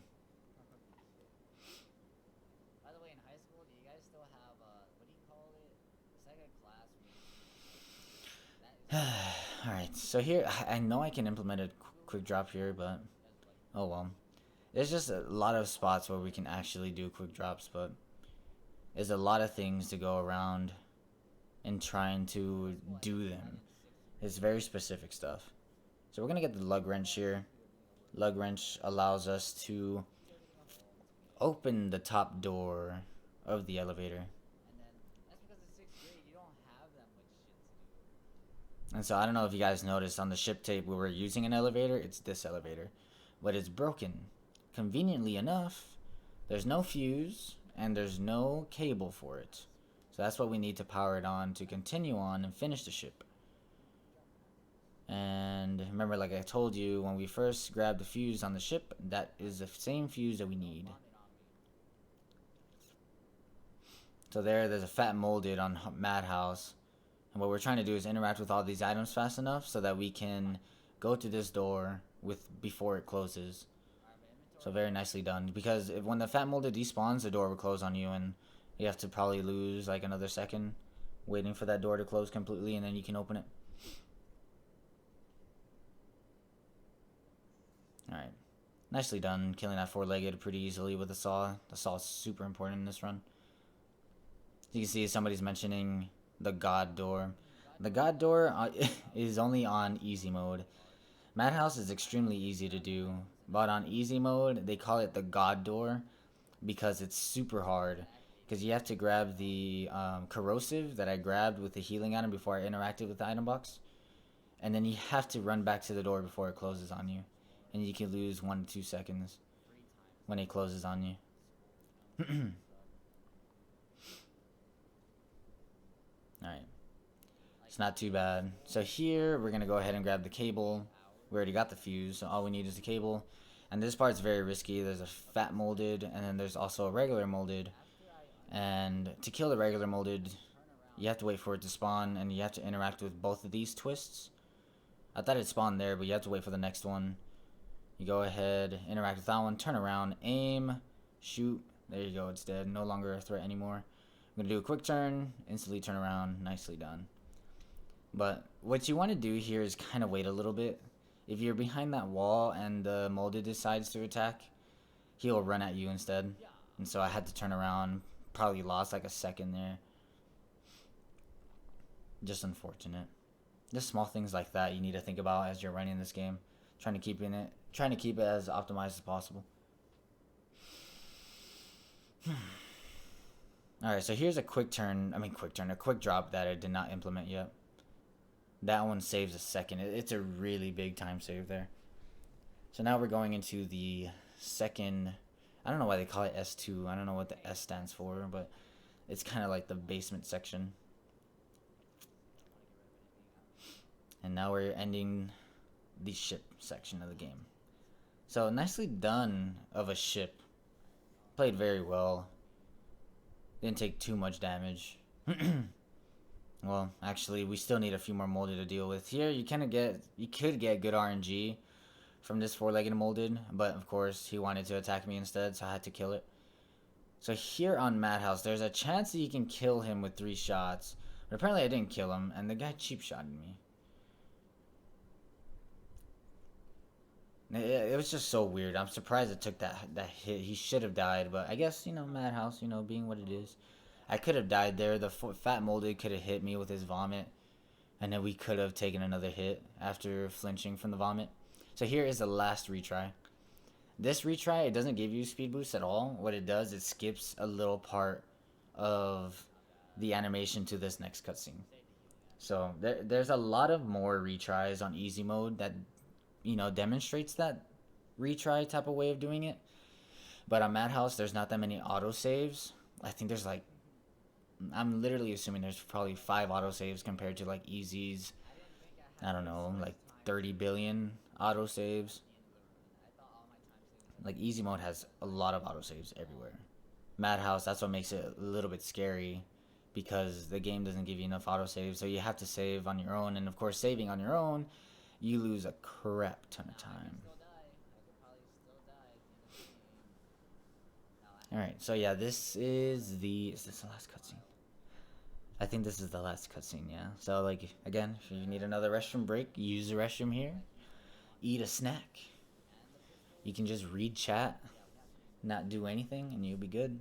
Speaker 1: By the way, in high school, do you guys still have, what do you call it? It's like a class. Alright, so here, I know I can implement a quick drop here, but oh well. There's just a lot of spots where we can actually do quick drops, but there's a lot of things to go around in trying to do them. It's very specific stuff. So we're going to get the lug wrench here. Lug wrench allows us to open the top door of the elevator. And so I don't know if you guys noticed on the ship tape we were using an elevator. It's this elevator, but it's broken. Conveniently enough, there's no fuse and there's no cable for it. So that's what we need to power it on to continue on and finish the ship. And remember, like I told you, when we first grabbed the fuse on the ship, that is the same fuse that we need. So there's a fat molded on Madhouse. And what we're trying to do is interact with all these items fast enough so that we can go to this door before it closes. So very nicely done. Because when the fat molded despawns, the door will close on you, and you have to probably lose like another second waiting for that door to close completely, and then you can open it. Alright. Nicely done, killing that four-legged pretty easily with the saw. The saw is super important in this run. You can see somebody's mentioning the God door. The God door is only on easy mode. Madhouse is extremely easy to do, but on easy mode, they call it the God door because it's super hard. Because you have to grab the corrosive that I grabbed with the healing item before I interacted with the item box. And then you have to run back to the door before it closes on you. And you can lose 1 to 2 seconds when it closes on you. Alright. It's not too bad. So here, we're going to go ahead and grab the cable. We already got the fuse, so all we need is the cable. And this part's very risky. There's a fat molded, and then there's also a regular molded. And to kill the regular molded, you have to wait for it to spawn, and you have to interact with both of these twists. I thought it spawned there, but you have to wait for the next one. You go ahead, interact with that one, turn around, aim, shoot. There you go, it's dead. No longer a threat anymore. I'm going to do a quick turn, instantly turn around. Nicely done. But what you want to do here is kind of wait a little bit. If you're behind that wall and the molded decides to attack, he'll run at you instead. And so I had to turn around. Probably lost like a second there. Just unfortunate. Just small things like that you need to think about as you're running this game. Trying to keep it as optimized as possible. Alright, so here's a quick drop that I did not implement yet. That one saves a second. It's a really big time save there. So now we're going into the second, I don't know why they call it S2. I don't know what the S stands for, but it's kind of like the basement section. And now we're ending the ship section of the game. So nicely done of a ship. Played very well. Didn't take too much damage. Well, actually, we still need a few more molded to deal with. Here, you could get good RNG from this four-legged molded, but of course, he wanted to attack me instead, so I had to kill it. So here on Madhouse, there's a chance that you can kill him with 3 shots, but apparently I didn't kill him, and the guy cheap-shotted me. It was just so weird. I'm surprised it took that hit. He should have died, but I guess, Madhouse, being what it is. I could have died there. The fat molded could have hit me with his vomit, and then we could have taken another hit after flinching from the vomit. So here is the last retry. This retry, it doesn't give you speed boost at all. What it does, it skips a little part of the animation to this next cutscene. So there's a lot of more retries on easy mode that demonstrates that retry type of way of doing it. But on Madhouse, there's not that many autosaves. I think there's I'm literally assuming there's probably 5 autosaves compared to Easy's, I don't know, 30 billion autosaves. Easy mode has a lot of autosaves everywhere. Madhouse, that's what makes it a little bit scary, because the game doesn't give you enough autosaves, so you have to save on your own, and of course saving on your own, you lose a crap ton of time. Alright, so yeah, is this the last cutscene? I think this is the last cutscene, yeah. So, again, if you need another restroom break, use the restroom here. Eat a snack. You can just read chat, not do anything, and you'll be good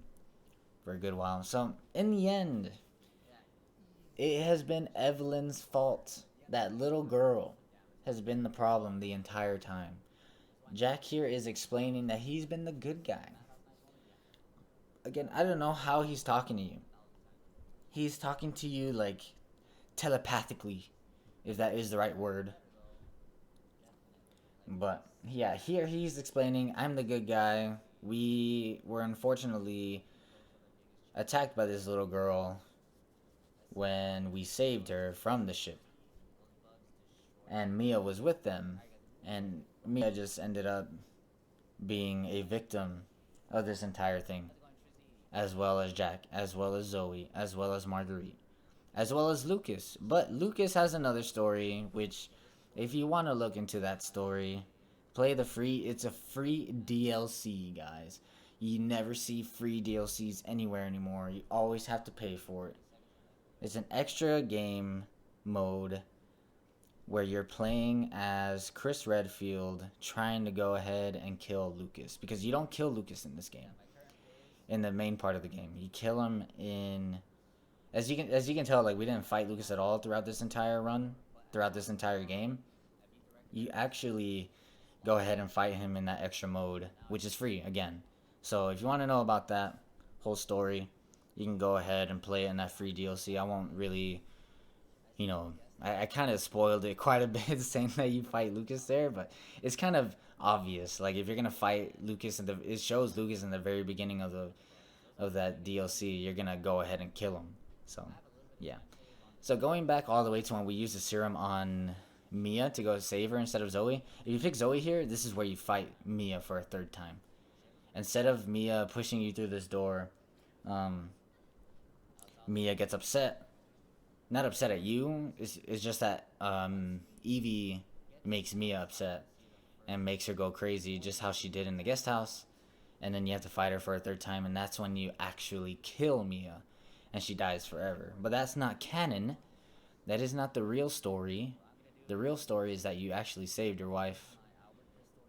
Speaker 1: for a good while. So, in the end, it has been Evelyn's fault. That little girl has been the problem the entire time. Jack here is explaining that he's been the good guy. Again, I don't know how he's talking to you. He's talking to you telepathically, if that is the right word. But yeah, here he's explaining, I'm the good guy. We were unfortunately attacked by this little girl when we saved her from the ship. And Mia was with them. And Mia just ended up being a victim of this entire thing. As well as Jack, as well as Zoe, as well as Marguerite, as well as Lucas. But Lucas has another story, which, if you want to look into that story, it's a free DLC, guys. You never see free DLCs anywhere anymore. You always have to pay for it. It's an extra game mode where you're playing as Chris Redfield trying to go ahead and kill Lucas, because you don't kill Lucas in this game. In the main part of the game, you kill him in, as you can tell, like, we didn't fight Lucas at all throughout this entire run, throughout this entire game. You actually go ahead and fight him in that extra mode, which is free again. So if you want to know about that whole story, you can go ahead and play it in that free DLC. I won't really, you know, I kind of spoiled it quite a bit saying that you fight Lucas there, but it's kind of obvious. Like, if you're gonna fight Lucas, it shows Lucas in the very beginning of that DLC, you're gonna go ahead and kill him. So yeah. So going back all the way to when we used the serum on Mia to go save her instead of Zoe. If you pick Zoe here, this is where you fight Mia for a third time. Instead of Mia pushing you through this door, Mia gets upset. Not upset at you. It's just that Evie makes Mia upset and makes her go crazy, just how she did in the guest house. And then you have to fight her for a third time, and that's when you actually kill Mia, and she dies forever. But that's not canon. That is not the real story. The real story is that you actually saved your wife,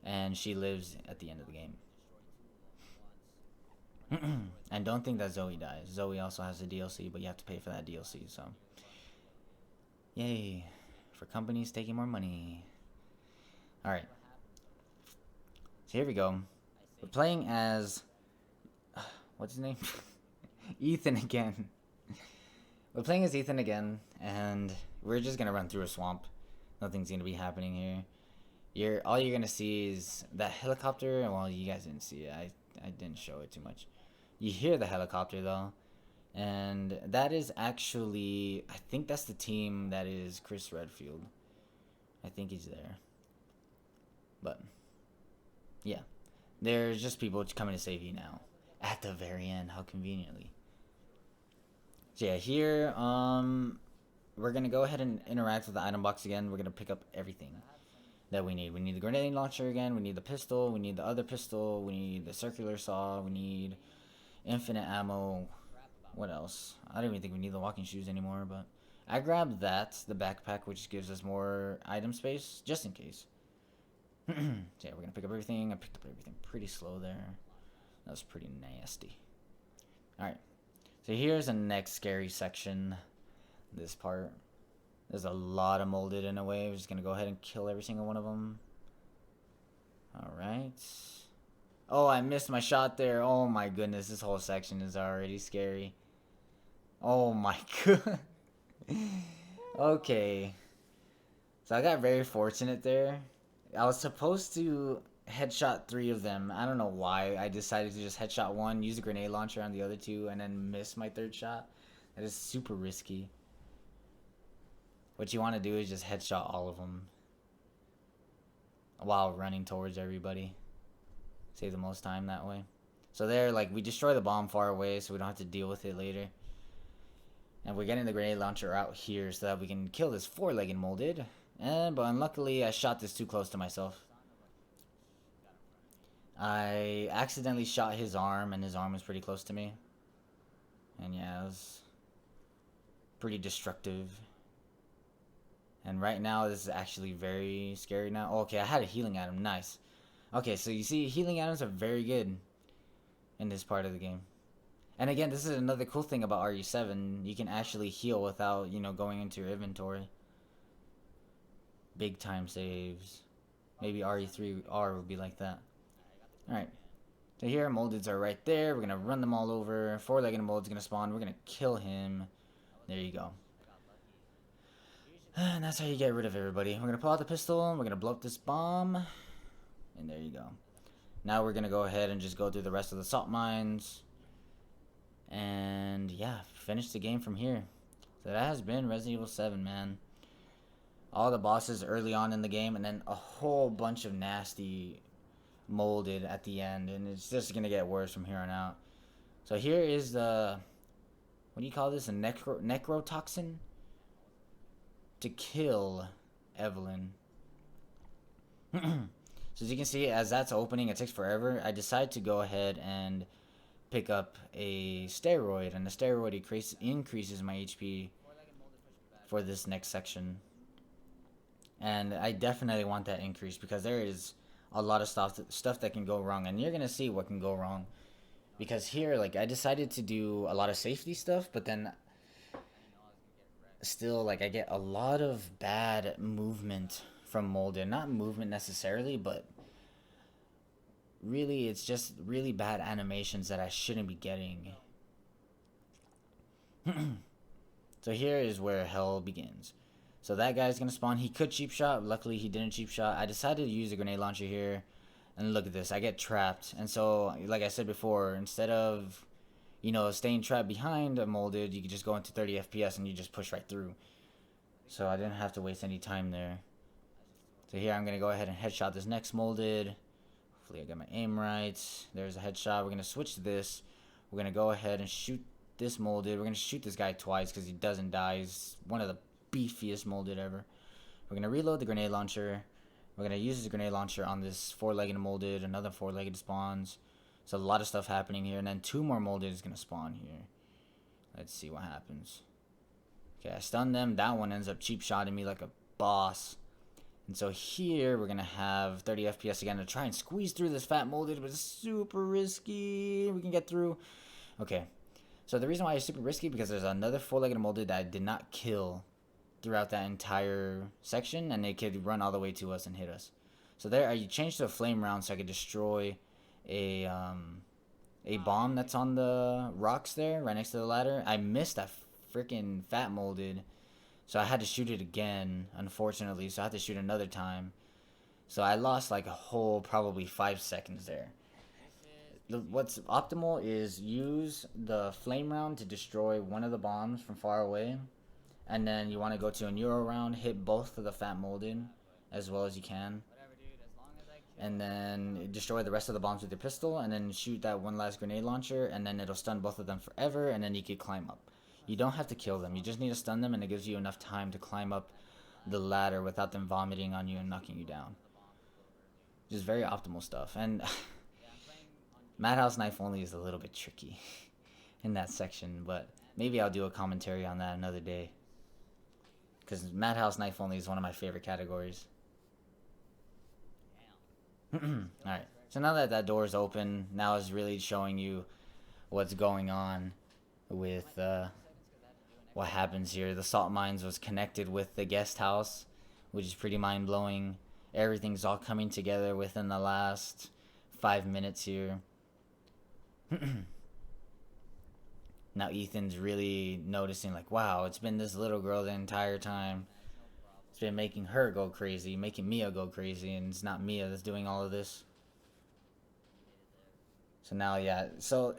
Speaker 1: and she lives at the end of the game. And don't think that Zoe dies. Zoe also has a DLC, but you have to pay for that DLC, so. Yay. For companies taking more money. Alright. So here we go. We're playing as... what's his name? Ethan again. We're playing as Ethan again, and we're just gonna run through a swamp. Nothing's gonna be happening here. All you're gonna see is that helicopter. Well, you guys didn't see it. I didn't show it too much. You hear the helicopter though, and that is actually, I think that's the team that is Chris Redfield. I think he's there. But yeah, there's just people coming to save you now at the very end. How conveniently. So yeah, here we're gonna go ahead and interact with the item box again. We're gonna pick up everything that we need. We need the grenade launcher again. We need the pistol. We need the other pistol. We need the circular saw. We need infinite ammo. What else? I don't even think we need the walking shoes anymore, but I grabbed that, the backpack, which gives us more item space, just in case. So yeah, we're gonna pick up everything. I picked up everything pretty slow there. That was pretty nasty. Alright. So here's the next scary section. This part. There's a lot of molded in a way. We're just gonna go ahead and kill every single one of them. Alright. Oh, I missed my shot there. Oh my goodness, this whole section is already scary. Oh my god. Okay. So I got very fortunate there. I was supposed to headshot 3 of them. I don't know why I decided to just headshot 1, use a grenade launcher on the other 2, and then miss my 3rd shot. That is super risky. What you want to do is just headshot all of them while running towards everybody. Save the most time that way. So there, like, we destroy the bomb far away so we don't have to deal with it later. And we're getting the grenade launcher out here so that we can kill this 4-legged molded. But unluckily, I shot this too close to myself. I accidentally shot his arm, and his arm was pretty close to me. And yeah, it was pretty destructive. And right now, this is actually very scary now. Oh, okay, I had a healing item. Nice. Okay, so you see, healing items are very good in this part of the game. And again, this is another cool thing about RE7. You can actually heal without, you know, going into your inventory. Big time saves. Maybe RE3R would be like that. Alright. So here, moldeds are right there. We're going to run them all over. 4-legged mold's going to spawn. We're going to kill him. There you go. And that's how you get rid of everybody. We're going to pull out the pistol. We're going to blow up this bomb. And there you go. Now we're going to go ahead and just go through the rest of the salt mines. And yeah, finish the game from here. So that has been Resident Evil 7, man. All the bosses early on in the game, and then a whole bunch of nasty molded at the end. And it's just going to get worse from here on out. So here is the... what do you call this? A necrotoxin? To kill Evelyn. So as you can see, as that's opening, it takes forever. I decide to go ahead and pick up a steroid, and the steroid increases my HP for this next section. And I definitely want that increase because there is a lot of stuff that can go wrong, and you're gonna see what can go wrong. Because here, like, I decided to do a lot of safety stuff, but then still, like, I get a lot of bad movement from molded. Not movement necessarily, but really, it's just really bad animations that I shouldn't be getting. So here is where hell begins. So that guy's gonna spawn. He could cheap shot. Luckily, he didn't cheap shot. I decided to use a grenade launcher here. And look at this. I get trapped. And so, like I said before, instead of, you know, staying trapped behind a molded, you could just go into 30 FPS and you just push right through. So I didn't have to waste any time there. So here I'm going to go ahead and headshot this next molded. Hopefully I got my aim right. There's a headshot. We're going to switch to this. We're going to go ahead and shoot this molded. We're going to shoot this guy twice because he doesn't die. He's one of the beefiest molded ever. We're going to reload the grenade launcher. We're going to use this grenade launcher on this 4-legged molded. Another 4-legged spawns. So a lot of stuff happening here. And then 2 more molded is going to spawn here. Let's see what happens. Okay, I stunned them. That one ends up cheap shotting me like a boss. And so here we're going to have 30 FPS again to try and squeeze through this fat molded, but it's super risky. We can get through. Okay. So the reason why it's super risky because there's another 4-legged molded that I did not kill throughout that entire section, and they could run all the way to us and hit us. So there, I changed to a flame round so I could destroy a bomb that's on the rocks there, right next to the ladder. I missed that freaking fat molded, so I had to shoot it again, unfortunately. So I had to shoot another time. So I lost like a whole probably 5 seconds there. What's optimal is use the flame round to destroy one of the bombs from far away. And then you want to go to a neuro round, hit both of the fat molded as well as you can. And then destroy the rest of the bombs with your pistol, and then shoot that one last grenade launcher, and then it'll stun both of them forever, and then you can climb up. You don't have to kill them, you just need to stun them, and it gives you enough time to climb up the ladder without them vomiting on you and knocking you down. Just very optimal stuff. And Madhouse knife only is a little bit tricky in that section, but maybe I'll do a commentary on that another day. Because Madhouse knife only is one of my favorite categories. Alright, so now that that door is open, now is really showing you what's going on with what happens here. The salt mines was connected with the guest house, which is pretty mind-blowing. Everything's all coming together within the last 5 minutes here. Now Ethan's really noticing, like, wow, it's been this little girl the entire time. It's been making her go crazy, making Mia go crazy, and it's not Mia that's doing all of this. So now, yeah, so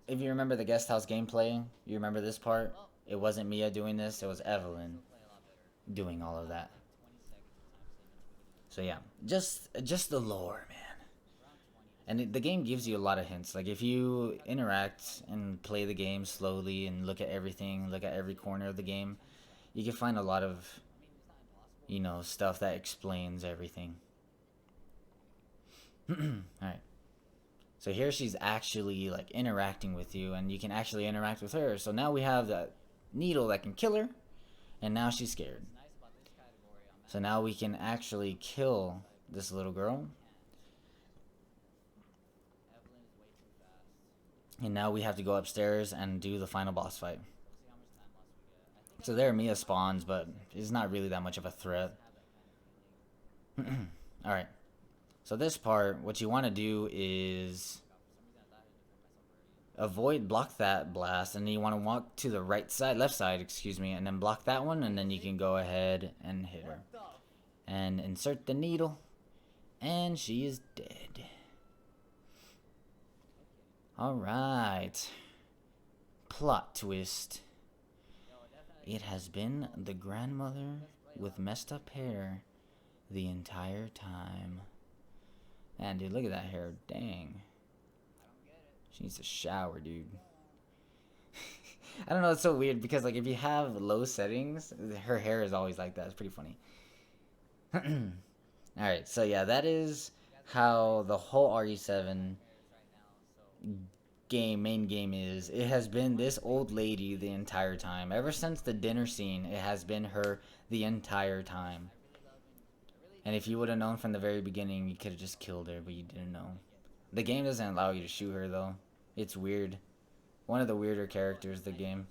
Speaker 1: if you remember the guest house gameplay, you remember this part? It wasn't Mia doing this, it was Evelyn doing all of that. So yeah, just the lore, man. And the game gives you a lot of hints. Like, if you interact and play the game slowly and look at everything, look at every corner of the game, you can find a lot of, you know, stuff that explains everything. Alright. So here she's actually, like, interacting with you, and you can actually interact with her. So now we have that needle that can kill her, and now she's scared. So now we can actually kill this little girl. And now we have to go upstairs and do the final boss fight. So there Mia spawns, but it's not really that much of a threat. Alright. So this part, what you want to do is block that blast, and then you want to walk to the left side, excuse me, and then block that one, and then you can go ahead and hit her. And insert the needle, and she is dead. Alright. Plot twist. It has been the grandmother with messed up hair the entire time. Man, dude, look at that hair. Dang. She needs a shower, dude. I don't know, it's so weird because, like, if you have low settings, her hair is always like that. It's pretty funny. Alright, so yeah, that is how the whole RE7 main game is, it has been this old lady the entire time. Ever since the dinner scene, it has been her the entire time. And if you would have known from the very beginning, you could have just killed her, but you didn't know. The game doesn't allow you to shoot her, though. It's weird. One of the weirder characters of the game.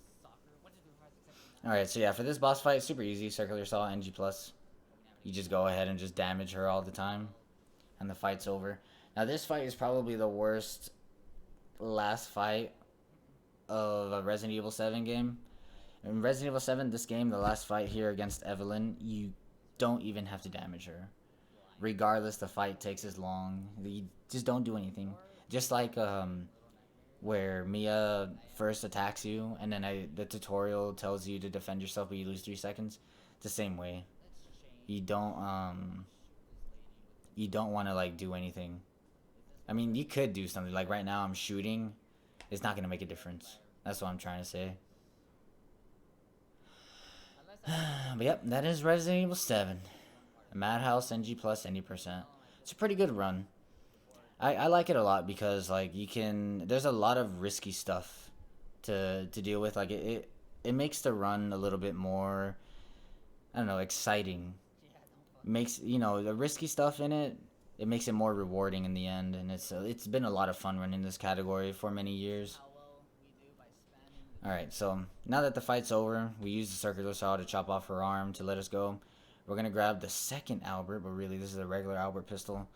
Speaker 1: Alright, so yeah, for this boss fight, super easy. Circular Saw, NG+. You just go ahead and just damage her all the time. And the fight's over. Now, this fight is probably the worst last fight of a Resident Evil 7 game. In Resident Evil 7, this game, the last fight here against Evelyn, you don't even have to damage her. Regardless, the fight takes as long. You just don't do anything. Just like where Mia first attacks you, and then the tutorial tells you to defend yourself, but you lose 3 seconds. It's the same way. You don't want to like do anything. I mean, you could do something. Like right now, I'm shooting. It's not gonna make a difference. That's what I'm trying to say. But yep, that is Resident Evil 7. Madhouse, NG+, any%. It's a pretty good run. I like it a lot because like there's a lot of risky stuff to deal with. Like it makes the run a little bit more, I don't know, exciting. Makes, you know, the risky stuff in it, it makes it more rewarding in the end, and it's been a lot of fun running this category for many years. Alright, so now that the fight's over, we use the circular saw to chop off her arm to let us go. We're gonna grab the second Albert, but really this is a regular Albert pistol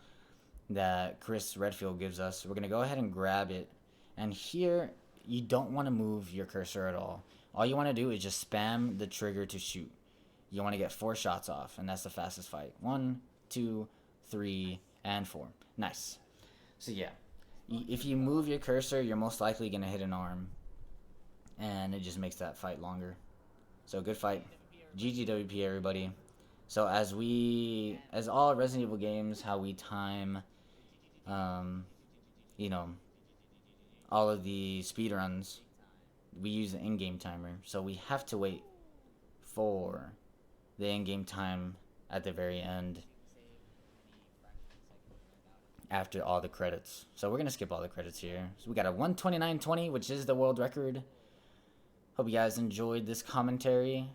Speaker 1: that Chris Redfield gives us. We're gonna go ahead and grab it, and here you don't want to move your cursor at all. All you want to do is just spam the trigger to shoot. You want to get 4 shots off, and that's the fastest fight. 1, 2, 3, and 4. Nice. So yeah, if you move your cursor, you're most likely gonna hit an arm, and it just makes that fight longer. So good fight. GGWP everybody. So as all Resident Evil games, how we time, you know, all of the speedruns, we use the in-game timer. So we have to wait for the in-game time at the very end after all the credits. So we're going to skip all the credits here. So we got a 1:29:20, which is the world record. Hope you guys enjoyed this commentary,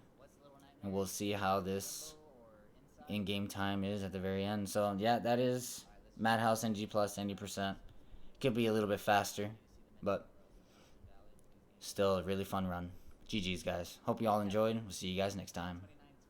Speaker 1: and we'll see how this in-game time is at the very end. So yeah, that is Madhouse NG+ any%. Could be a little bit faster, but still a really fun run. GG's guys. Hope you all enjoyed. We'll see you guys next time.